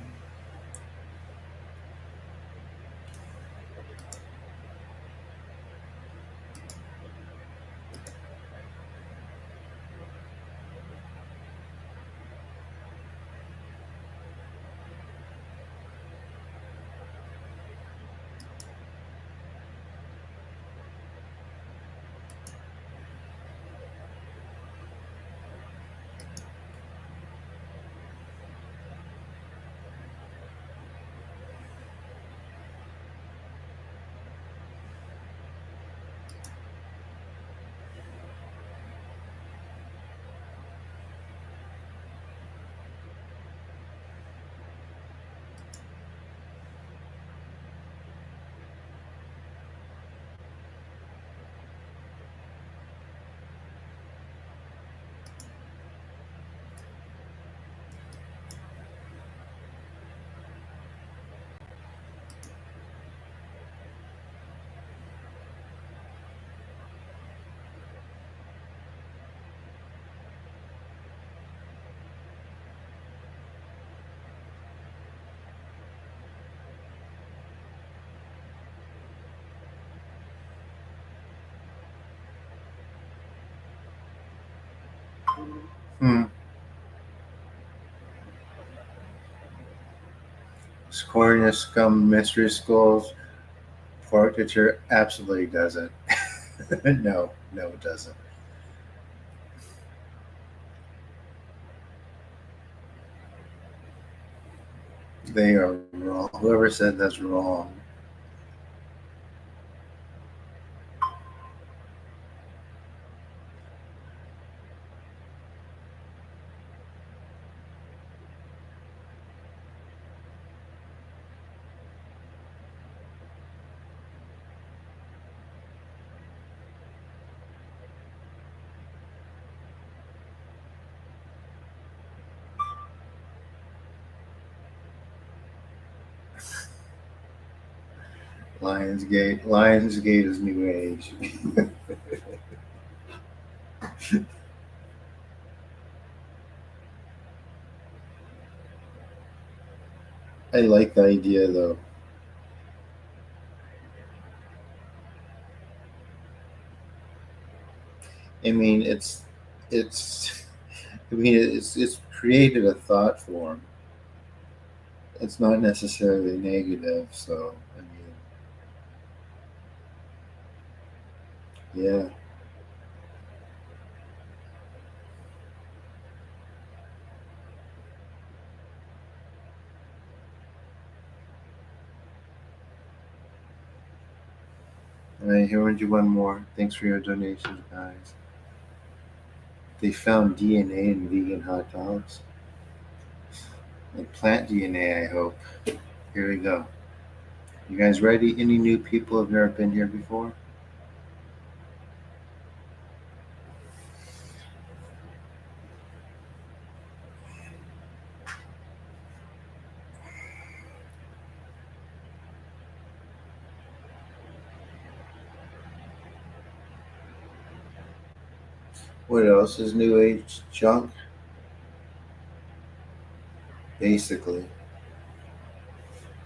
Hmm. Scoring scum mystery schools portraiture absolutely doesn't. No, no, it doesn't. They are wrong. Whoever said that's wrong. Lionsgate. Lionsgate is new age. I like the idea though. I mean, it's. I mean, it's created a thought form. It's not necessarily negative. So I mean, yeah. And I heard you one more. Thanks for your donations, guys. They found DNA in vegan hot dogs. Like plant DNA, I hope. Here we go. You guys ready? Any new people have never been here before? What else is new age junk? Basically,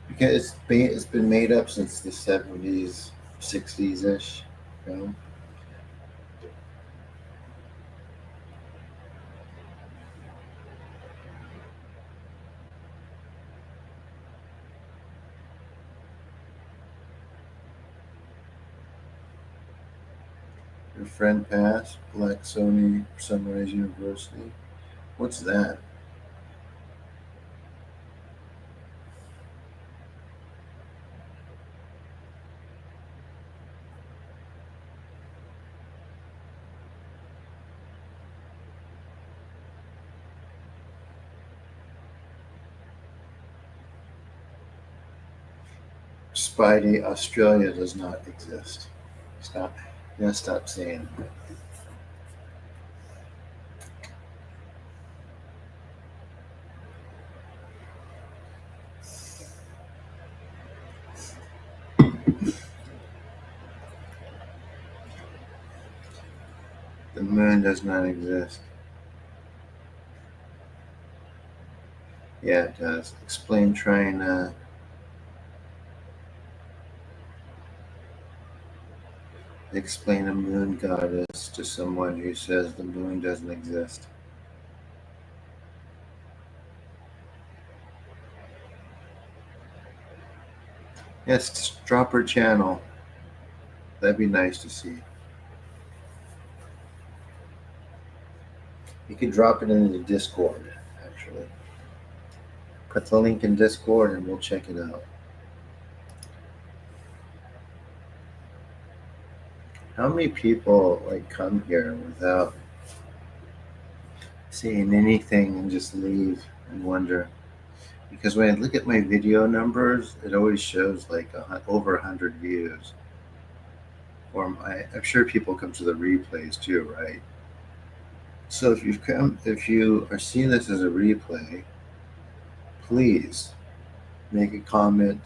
because it's been made up since the 70s, 60s ish. You know, your friend passed. Black Sony Sunrise University. What's that? Spidey, Australia does not exist. Stop. Yeah, stop saying that. The moon does not exist. Yeah, it does. Explain trying to explain a moon goddess to someone who says the moon doesn't exist. Yes, drop her channel. That'd be nice to see. You can drop it into the Discord, actually. Put the link in Discord and we'll check it out. How many people like come here without seeing anything and just leave and wonder? Because when I look at my video numbers, it always shows like over 100 views. I'm sure people come to the replays too, right? So if you are seeing this as a replay, please make a comment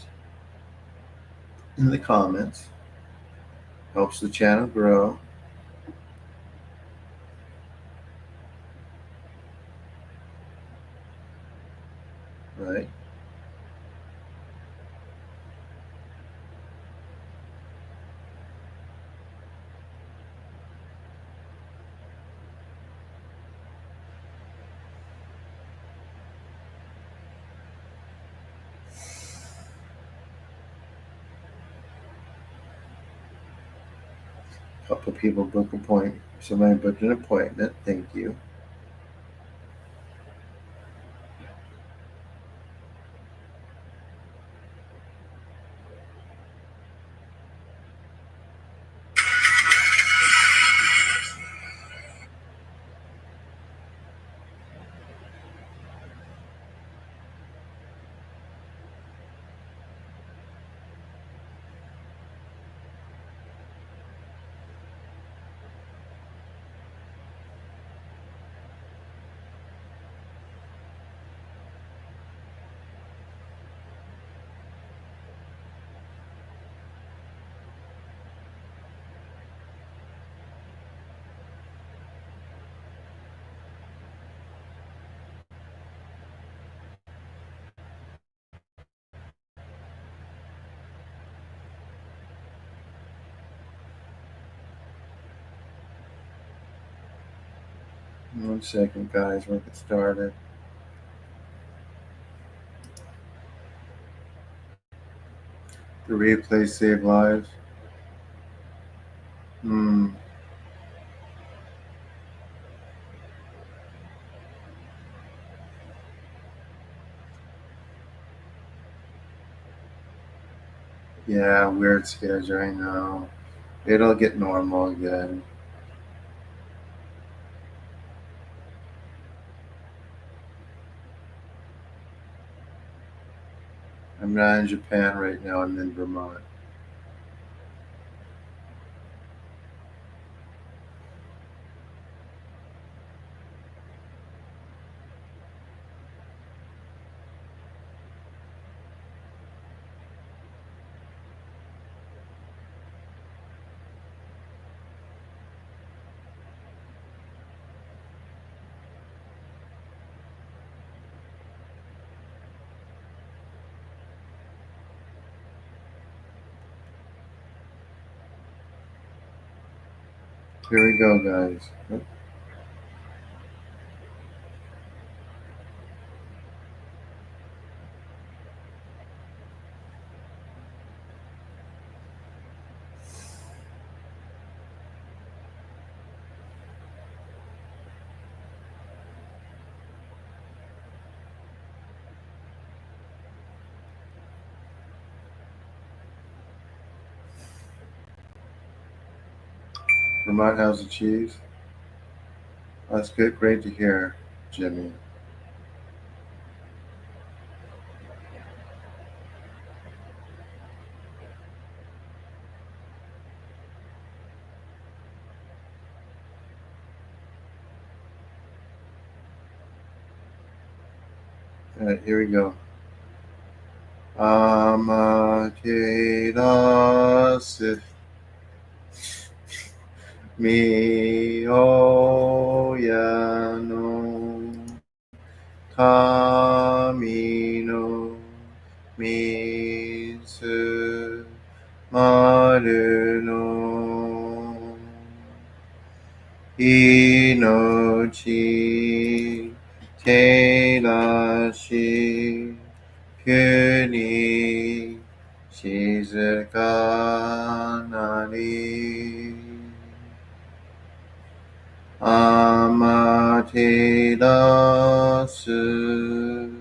in the comments. Helps the channel grow, right? A couple people book appointment. Somebody booked an appointment. Thank you. 1 second, guys. We'll get started. The replay save lives. Hmm. Yeah, weird schedule. I know. It'll get normal again. I'm not in Japan right now. I'm in Vermont. Here we go, guys. Vermont House of Cheese. That's good. Great to hear, Jimmy. All right, here we go. Amaterasu Miyoya Kami no Mitsu Maru no Inochi Terashi Kuni Shizukanari Amaterasu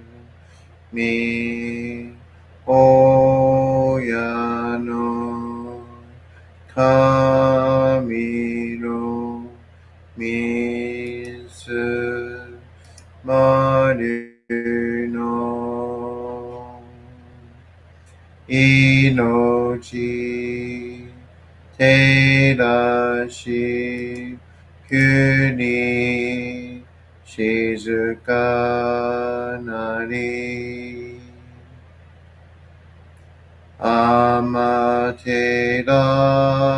Mi Oyano Kami no Mitsu Maru no Inochi Terashi Kuni Shizukanari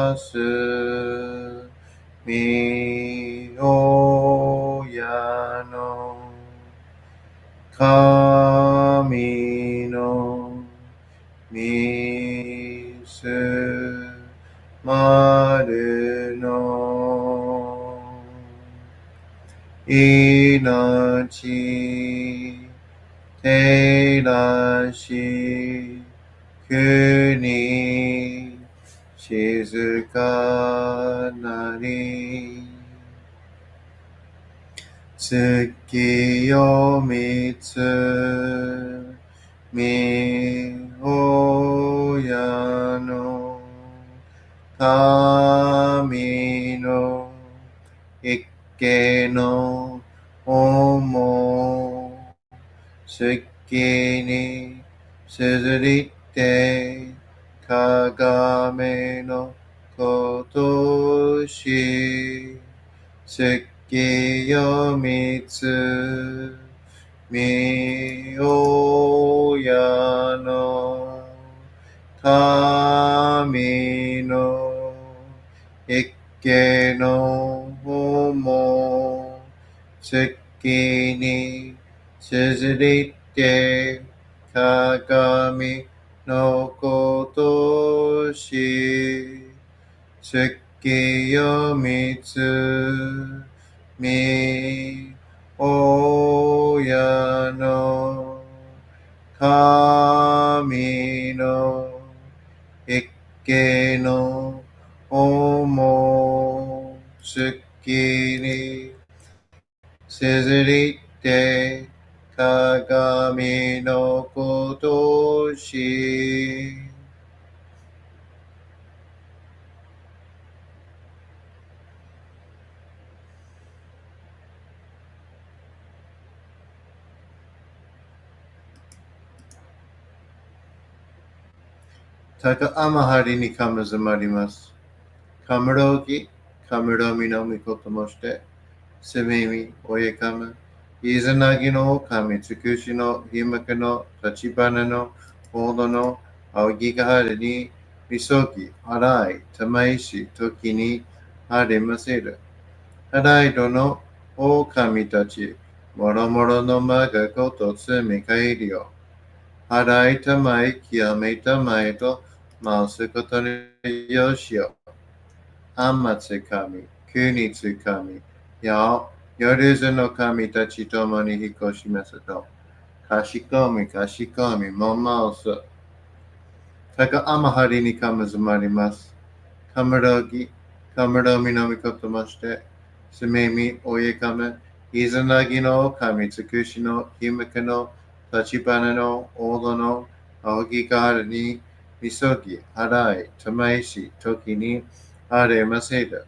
Amaterasu Miyoyano Kami no Mitsu Maru no Inochi Terashi Kuni Shizukanari Tsukiyomitsu Mihoyano Kami no Ikke no Omo Suki ni Suzurite Kagame no Kotoshi Tsukiyomitsu Miyoyano Kami no Ikke no Homo Tsuki ni Suzurite Kagami no Kotoshi Tsukiyomitsu Mi Oyano Kami no Ikke no Omo Tsuki ni Suzurite Kagami no Kotoshi Taka amahari ni kamazamarimasu. Kamarogi, kamaromi no mikotomoshite, sememi oyekama, izanagi no kami tsukushi no himaka no tachibana no odo no aogigahara ni misoki, harai, tamaishi, toki ni haremaseru. Harai dono o kami tachi, moromoro no maga koto tsumi kairi yo. Harai tamai kiyame tamai to mausu koto ni yoshi yo. Amatsukami, Kunitsukami, Yao, Yoruzu no kami tachi tomo ni hikoshimasu to. Kashikomi, kashikomi, momausu. Taka amahari ni kamazumarimasu. Kamarogi, kamaromi no mikotomashite. Sumemi, oyekame, izanagi no kami tsukushi no himaka no tachibana no odo no aogigahara ni misogi, harai, tamaishi, toki ni haremaseru.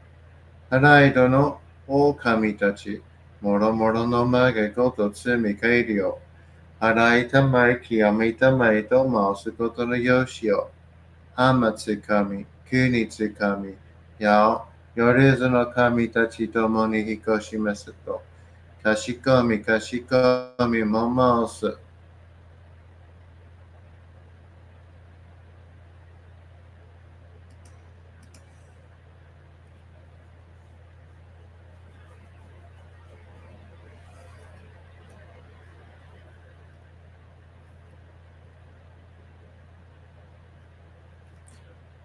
Harai dono o kami tachi, moro moro no maga koto tsumi kairi yo. Harai tamai kiyame tamai to mausu koto no yoshi yo. Amatsukami, kunitsukami, yao, yoruzu no kami tachi tomo ni hikoshimasu to. Kashikomi, kashikomi, momausu.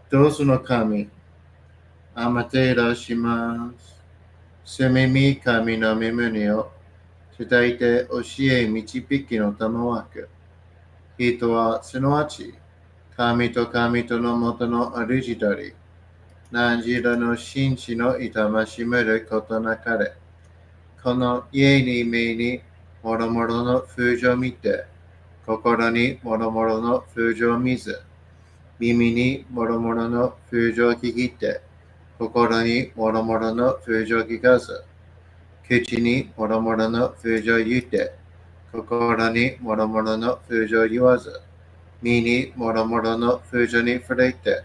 どうすの神、あまていらっしゃいます。すみみ神の身胸を伝えて教え導きのたまわく。人はすなわち、神と神とのもとの主であり、何時らの真知の痛ましめることなかれ。この家に目にもろもろの風情を見て、心にもろもろの風情を見ず、耳にもろもろの風情を聞いて、心にもろもろの風情を聞かず、口にもろもろの風情を言って、心にもろもろの風情を言わず、身にもろもろの風情に触れて、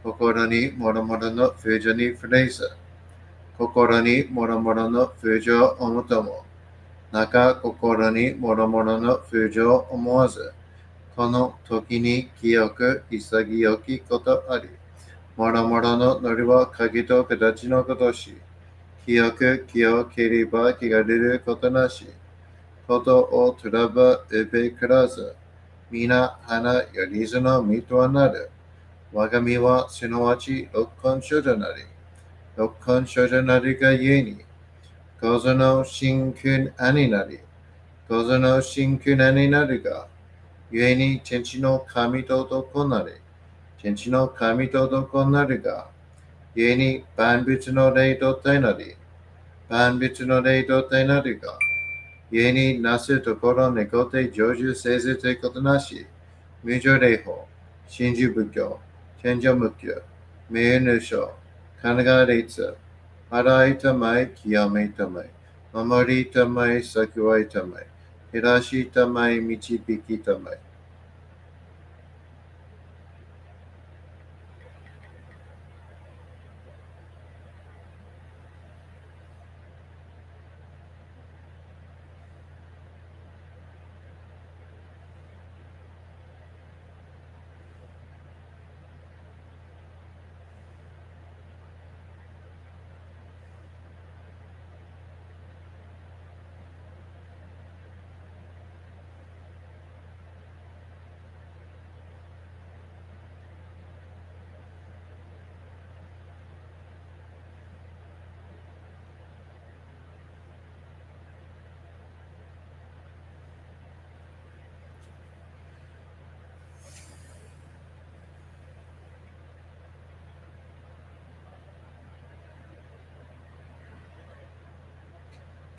心にもろもろの風情に触れず、心にもろもろの風情を思うとも、中心にもろもろの風情を思わず、この時に清く潔きことあり、もろもろのノリは影と形のことし、清く清ければ気が出ることなし、ことをとらばうべからず、皆花よりずの身とはなる。我が身はすなわち六根所となり、六根所となるがゆえに、ごぞの真君兄なり、ごぞの真君兄なるが、ゆえに天地の神と男なり、天地の神と男なるが、ゆえに万物の霊と体なり、万物の霊と体なるが、ゆえになすところ猫手成就せずということなし、無常霊法、真珠仏教、天上無教、名誉書、神奈川列、洗いたまい、清めたまい、守りたまい、救いたまい、照らしたまい、導きたまい。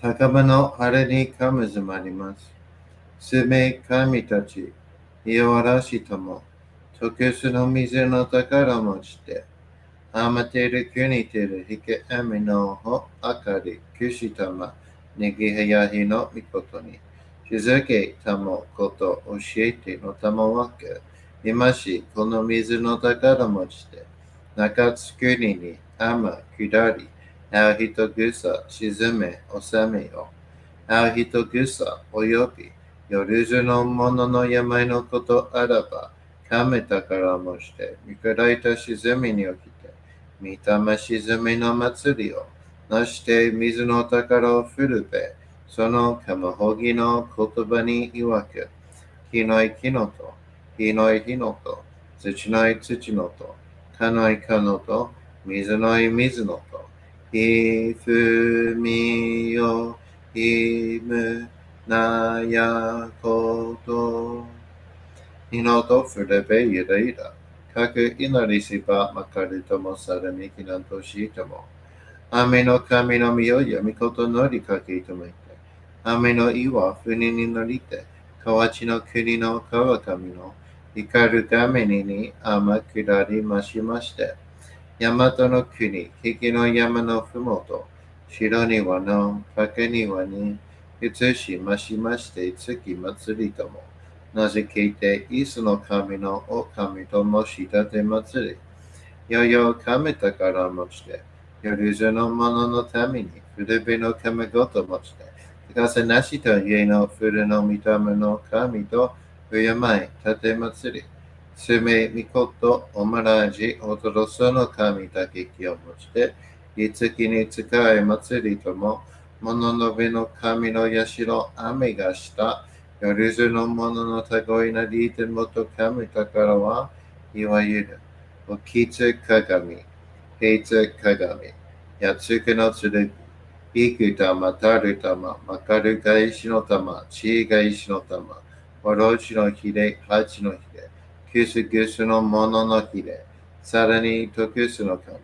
高場の晴れにかむずまります。すめ神たち、弱らしとも、特殊の水の宝持ちて、あまてる国てるひけあみのほあかりくしたま、ねぎはやひのみことに、しずけたもこと教えてのたまわけ、今し、この水の宝持ちで、中作りに天下り、会う人草沈め収めよ。会う人草および、夜中の者の病のことあらば、亀宝もして、見下いた沈みに起きて、御霊沈みの祭りを、なして水の宝を振るべ、そのカムホギの言葉に曰く、火のい木のと、火のい火のと、土のい土のと、かのいかのと、水のい水のと、ひふみよ、ひむなやこと、火のとふれべゆらゆら、かく祈りしばまかるともさらみきなんとしても、雨の神の身を読みことのりかけとめて、雨の岩船に乗りて、河内の国の川上の光る画面に天下りましまして、大和の国、引きの山のふもと、白庭の竹庭に移しましまして月祭りとも、なぜ聞いて、イスの神のお神ともしたて祭り、よよ神宝持ちて、夜中の者のために古びの神ごと持ちて、高さなしと家の古の御霊の神と敬い立て祭り、すめみことおまらじおとろその神だけ気を持ちて、いつきに使い祭りとも、物のべの神の社雨がした、夜中の者のたごいなりてもと神宝は、いわゆる。起き鏡、平つ鏡、やつくの剣、いく玉、たる玉、まかる返しの玉、ちい返しの玉、わろちのひれ、はちのひれ、くすぐすのもののひれ、さらにとくすの神、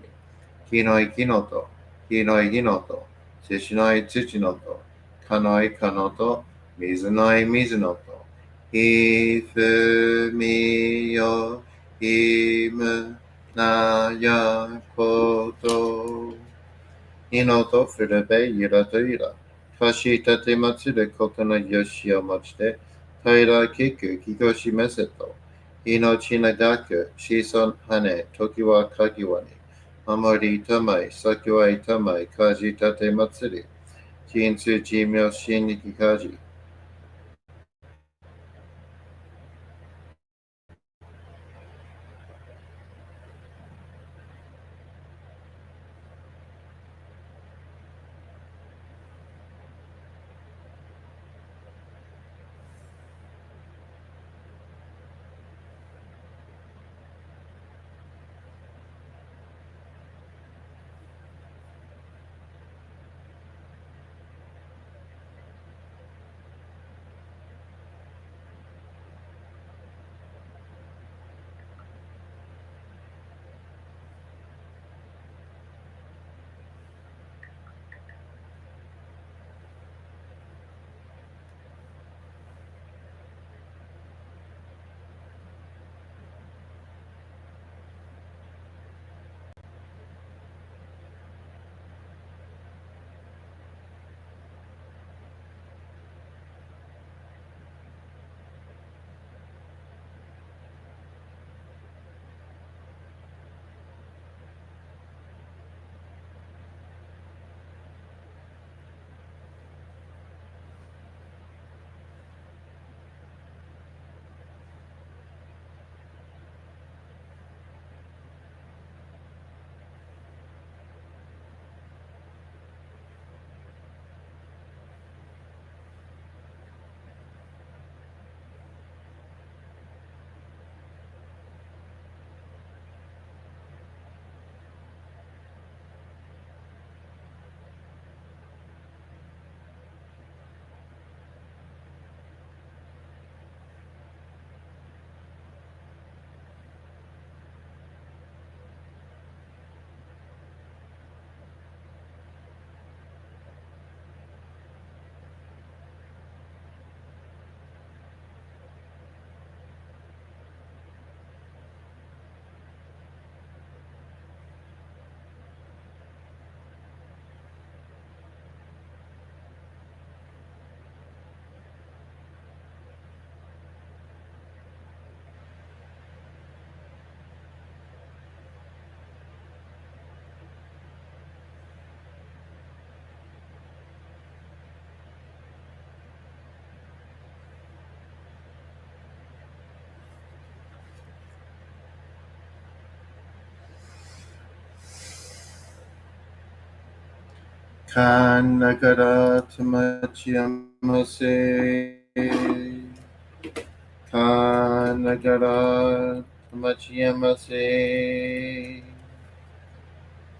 木のい木のと、木のい木のと、土のい土のと、かのいかのと、水のい水のと、ひふみよ、ひむなやこと、いのとふれべゆらとゆら、かしたてまつることのよしをもちて、たいらきくきこしめせと、命長く、子孫はね、時はかぎわに、守りたまい、先はいたまい、かじたてまつり、人数寿命心にきかじ、Kanagara tamachiyamase. Kanagara tamachiyamase.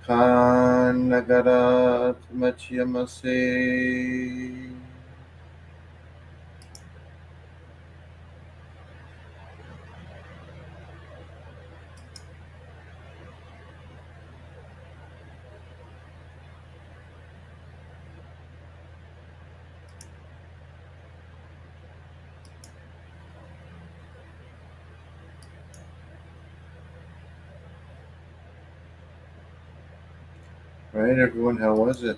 Kanagara tamachiyamase. Right, everyone, how was it?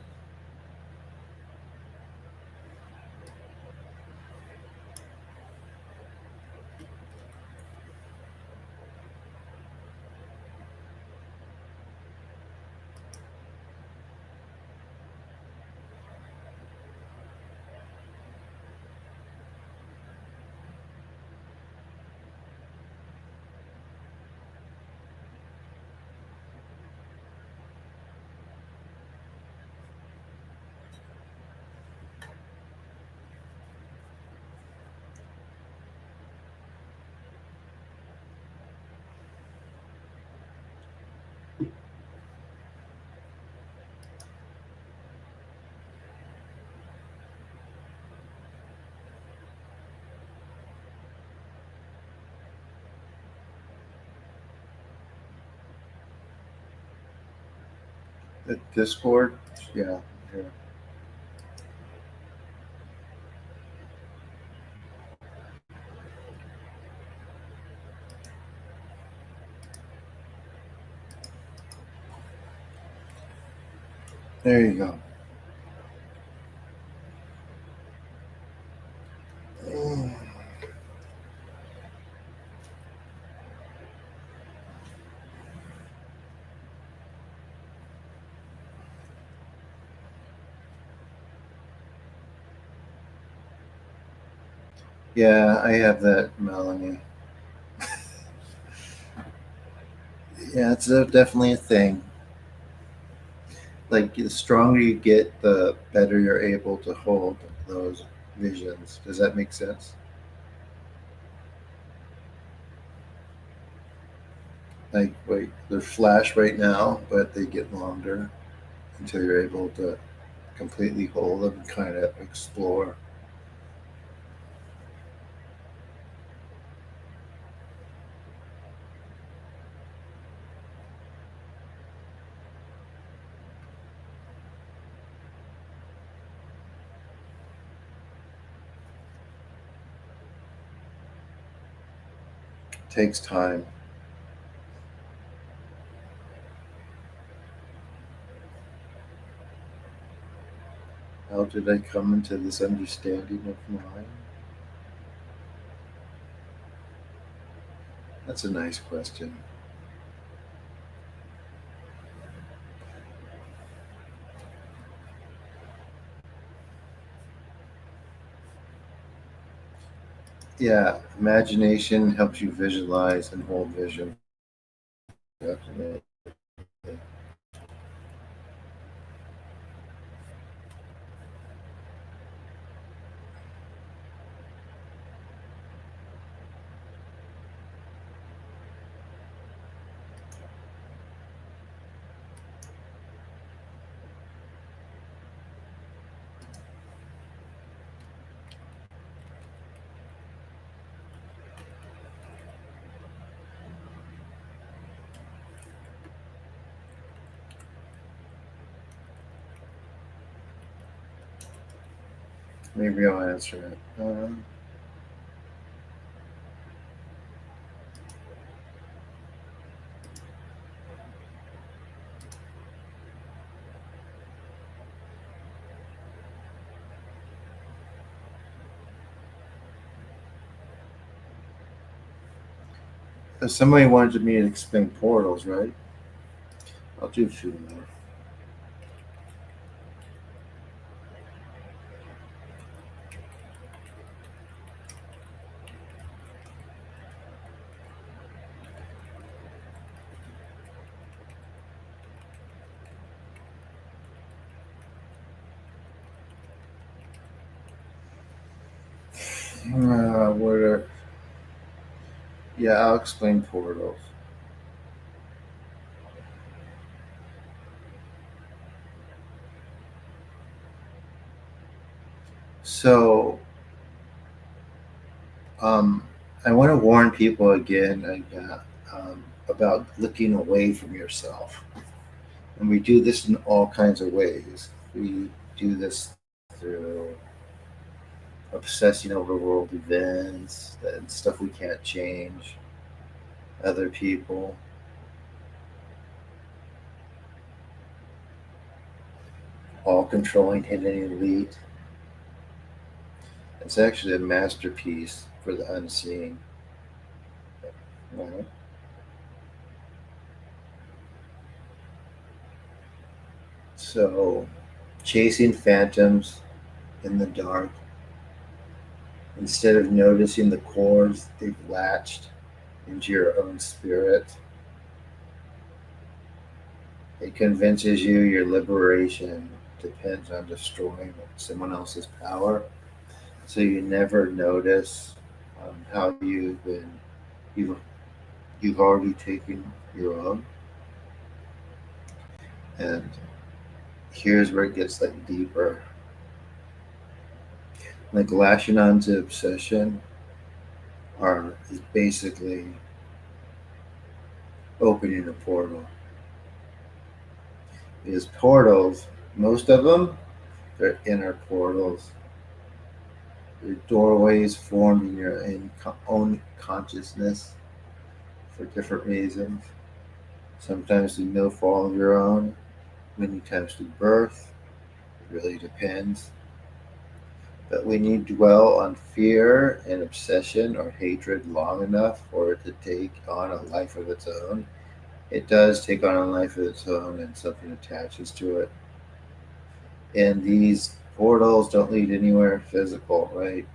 The Discord? Yeah, yeah. There you go. Mm. Yeah, I have that, Melanie. Yeah, it's definitely a thing. Like the stronger you get, the better you're able to hold those visions. Does that make sense? Like, wait, they're flash right now, but they get longer until you're able to completely hold them and kind of explore. It takes time. How did I come into this understanding of mine? That's a nice question. Yeah, imagination helps you visualize and hold vision. Definitely. Maybe I'll answer it. If somebody wanted me to explain portals, right? I'll do a few more. What are, yeah, I'll explain portals. So, um, I want to warn people again about looking away from yourself. And we do this in all kinds of ways. We do this through obsessing over world events and stuff we can't change, other people, all controlling hidden elite. It's actually a masterpiece for the unseen. Right? So, chasing phantoms in the dark, instead of noticing the cords they've latched into your own spirit, it convinces you your liberation depends on destroying someone else's power. So you never notice how you've you've already taken your own. And here's where it gets like deeper. Like lashing onto obsession are is basically opening a portal. Because portals, most of them, they're inner portals. They're doorways formed in your own consciousness for different reasons. Sometimes through no fault of your own, many times through birth. It really depends. But when you dwell on fear and obsession or hatred long enough for it to take on a life of its own, it does take on a life of its own and something attaches to it. And these portals don't lead anywhere physical, right?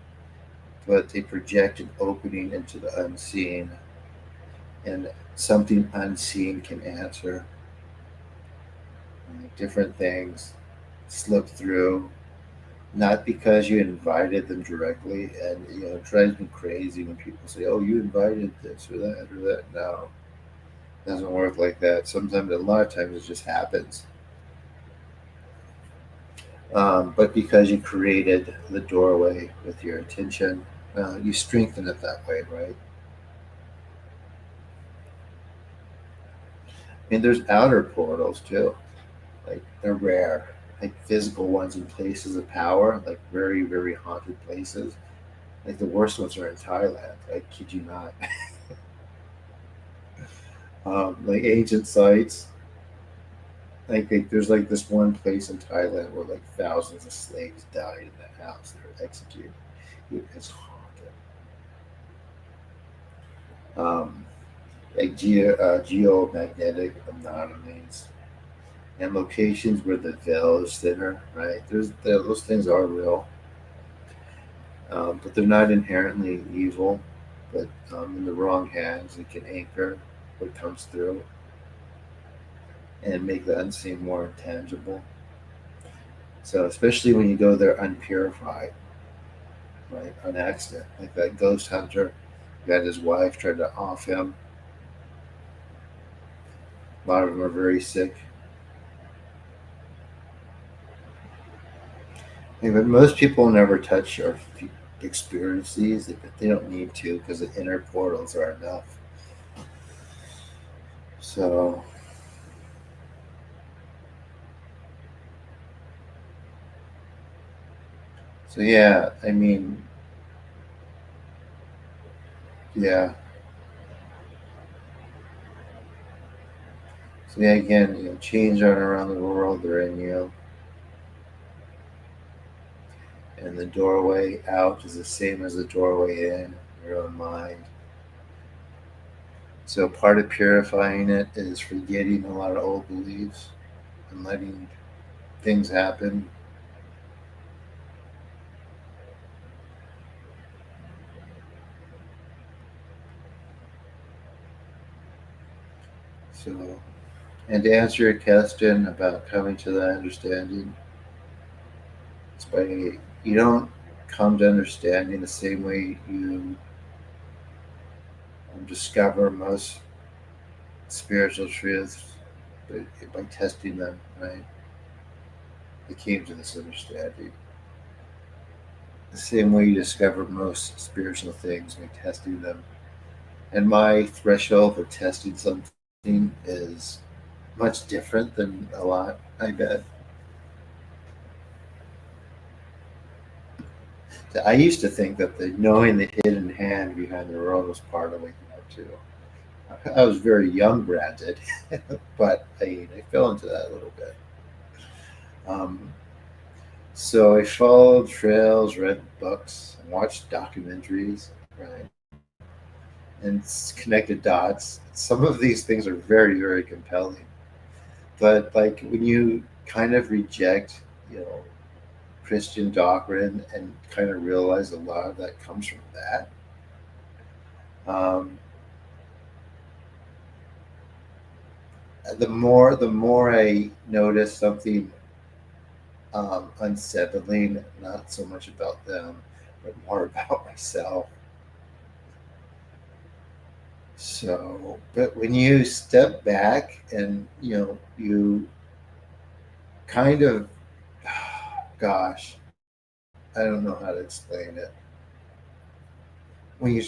But they project an opening into the unseen, and something unseen can answer. Different things slip through, not because you invited them directly. And it drives me crazy when people say, "Oh, you invited this or that or that." No, it doesn't work like that. Sometimes, a lot of times, it just happens. But because you created the doorway with your attention, you strengthen it that way, right? I mean, there's outer portals too. Like they're rare, like physical ones in places of power, like very, very haunted places. Like the worst ones are in Thailand. I kid you not. Like ancient sites. There's like this one place in Thailand where like thousands of slaves died in that house. They were executed. It's haunted. Um, like geomagnetic anomalies and locations where the veil is thinner. Right? Those things are real, but they're not inherently evil. But in the wrong hands, it can anchor what comes through and make the unseen more intangible. So especially when you go there unpurified, right, on accident, like that ghost hunter got his wife tried to off him. A lot of them are very sick. Yeah, but most people never touch or experience these. They don't need to because the inner portals are enough. So, so yeah, I mean, yeah. So yeah, again, change on around the world. They're in you, and the doorway out is the same as the doorway in your own mind. So part of purifying it is forgetting a lot of old beliefs and letting things happen. So, and to answer your question about coming to that understanding, it's by you don't. come to understanding the same way you discover most spiritual truths by, by testing them, right? I came to this understanding. The same way you discover most spiritual things by testing them. And my threshold for testing something is much different than a lot, I bet. I used to think that the knowing the hidden hand behind the world was part of waking up too. I was very young, granted, but I fell into that a little bit. Um, so I followed trails, read books, and watched documentaries, right, and connected dots. Some of these things are very, very compelling. But like when you kind of reject, you know, Christian doctrine and kind of realize a lot of that comes from that. Um, the more I notice something unsettling, not so much about them, but more about myself. So, but when you step back and you kind of, gosh, I don't know how to explain it. When you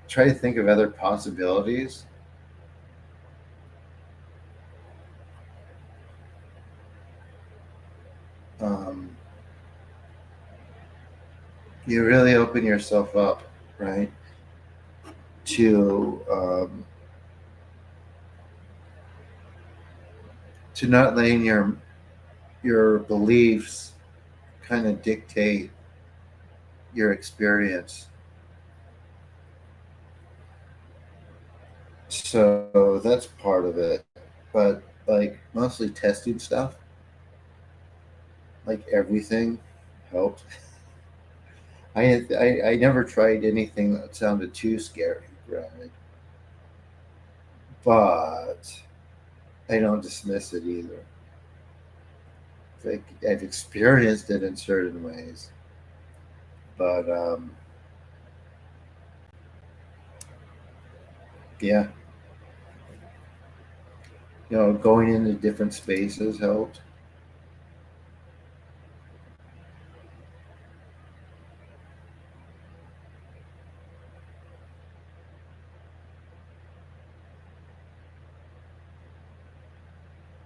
try to think of other possibilities, um, you really open yourself up, right, to not letting your beliefs kind of dictate your experience. So that's part of it. But like mostly testing stuff, like everything helped. I never tried anything that sounded too scary, right? But I don't dismiss it either. Like I've experienced it in certain ways, but yeah, going into different spaces helped.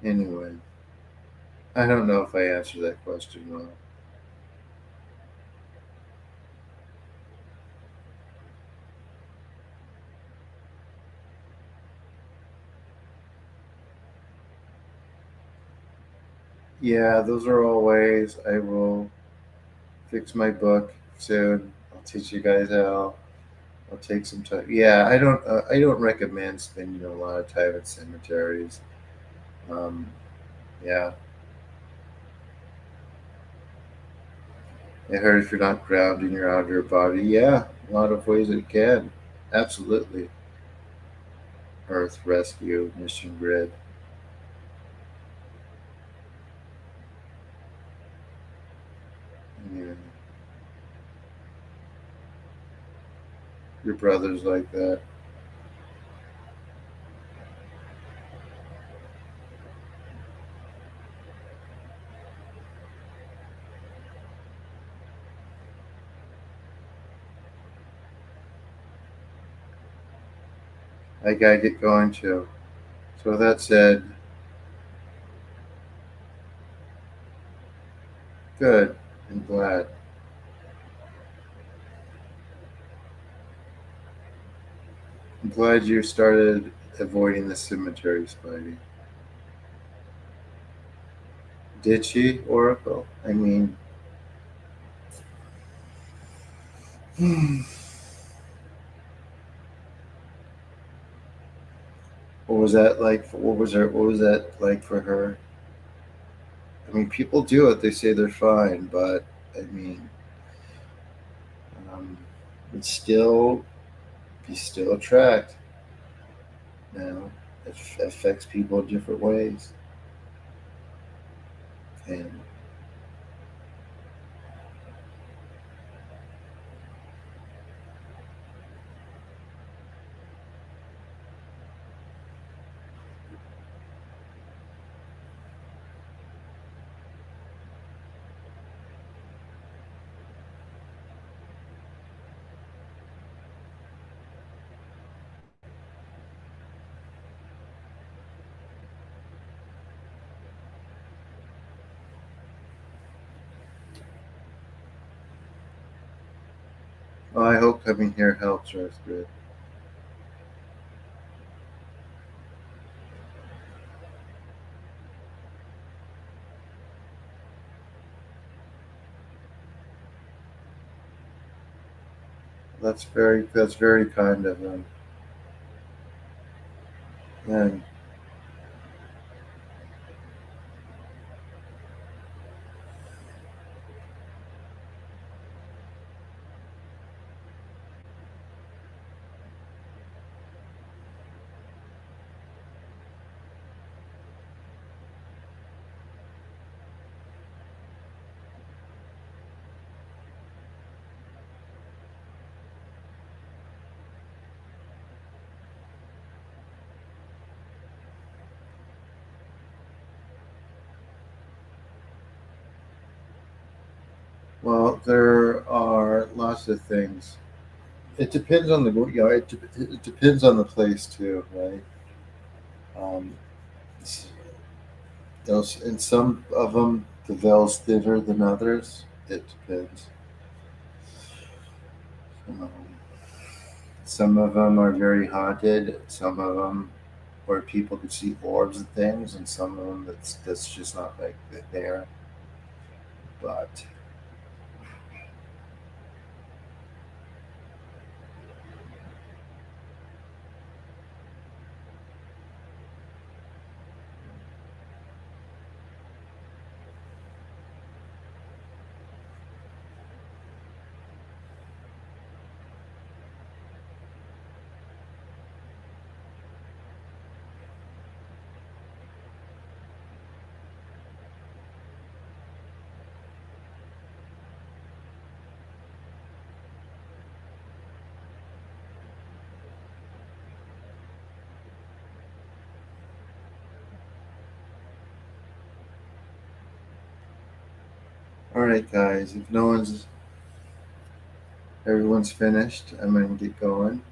Anyway, I don't know if I answered that question well. Yeah, those are all ways I will fix my book soon. I'll teach you guys how. I'll take some time. Yeah, I don't recommend spending a lot of time in cemeteries. Um, yeah, I heard if you're not grounding your outer body, yeah, a lot of ways it can. Absolutely. Earth Rescue Mission Grid. Yeah, your brother's like that. I gotta get going too. So that said, good. I'm glad. I'm glad you started avoiding the cemetery, Spidey. Did she, Oracle? I mean, what was that like? What was that like for her? I mean, people do it. They say they're fine, but I mean, um, it's still you still attract. It affects people in different ways, and Well, I hope coming here helps, Earth Grid. That's very kind of them. And well, there are lots of things. It depends on the it depends on the place too, right? Um, s- those in some of them the veil's thinner than others. It depends. Um, some of them are very haunted. Some of them where people can see orbs and things, and some of them that's just not like there. But all right, guys. If no one's everyone's finished, I'm gonna get going.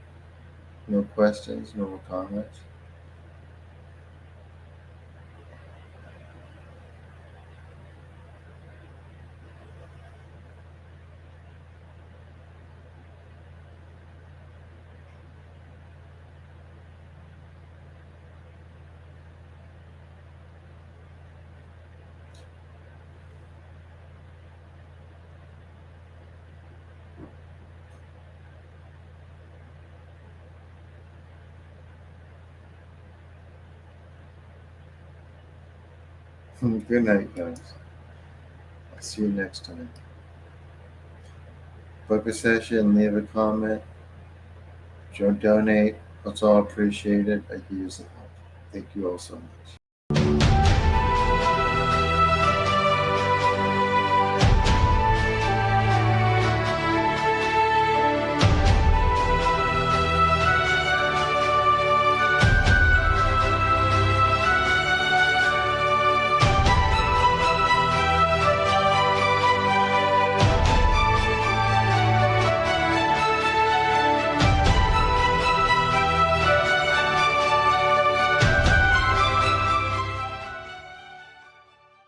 No questions, no more comments. Good night, guys. I'll see you next time. Book a session, leave a comment, donate. It's all appreciated. I can use the help. Thank you all so much.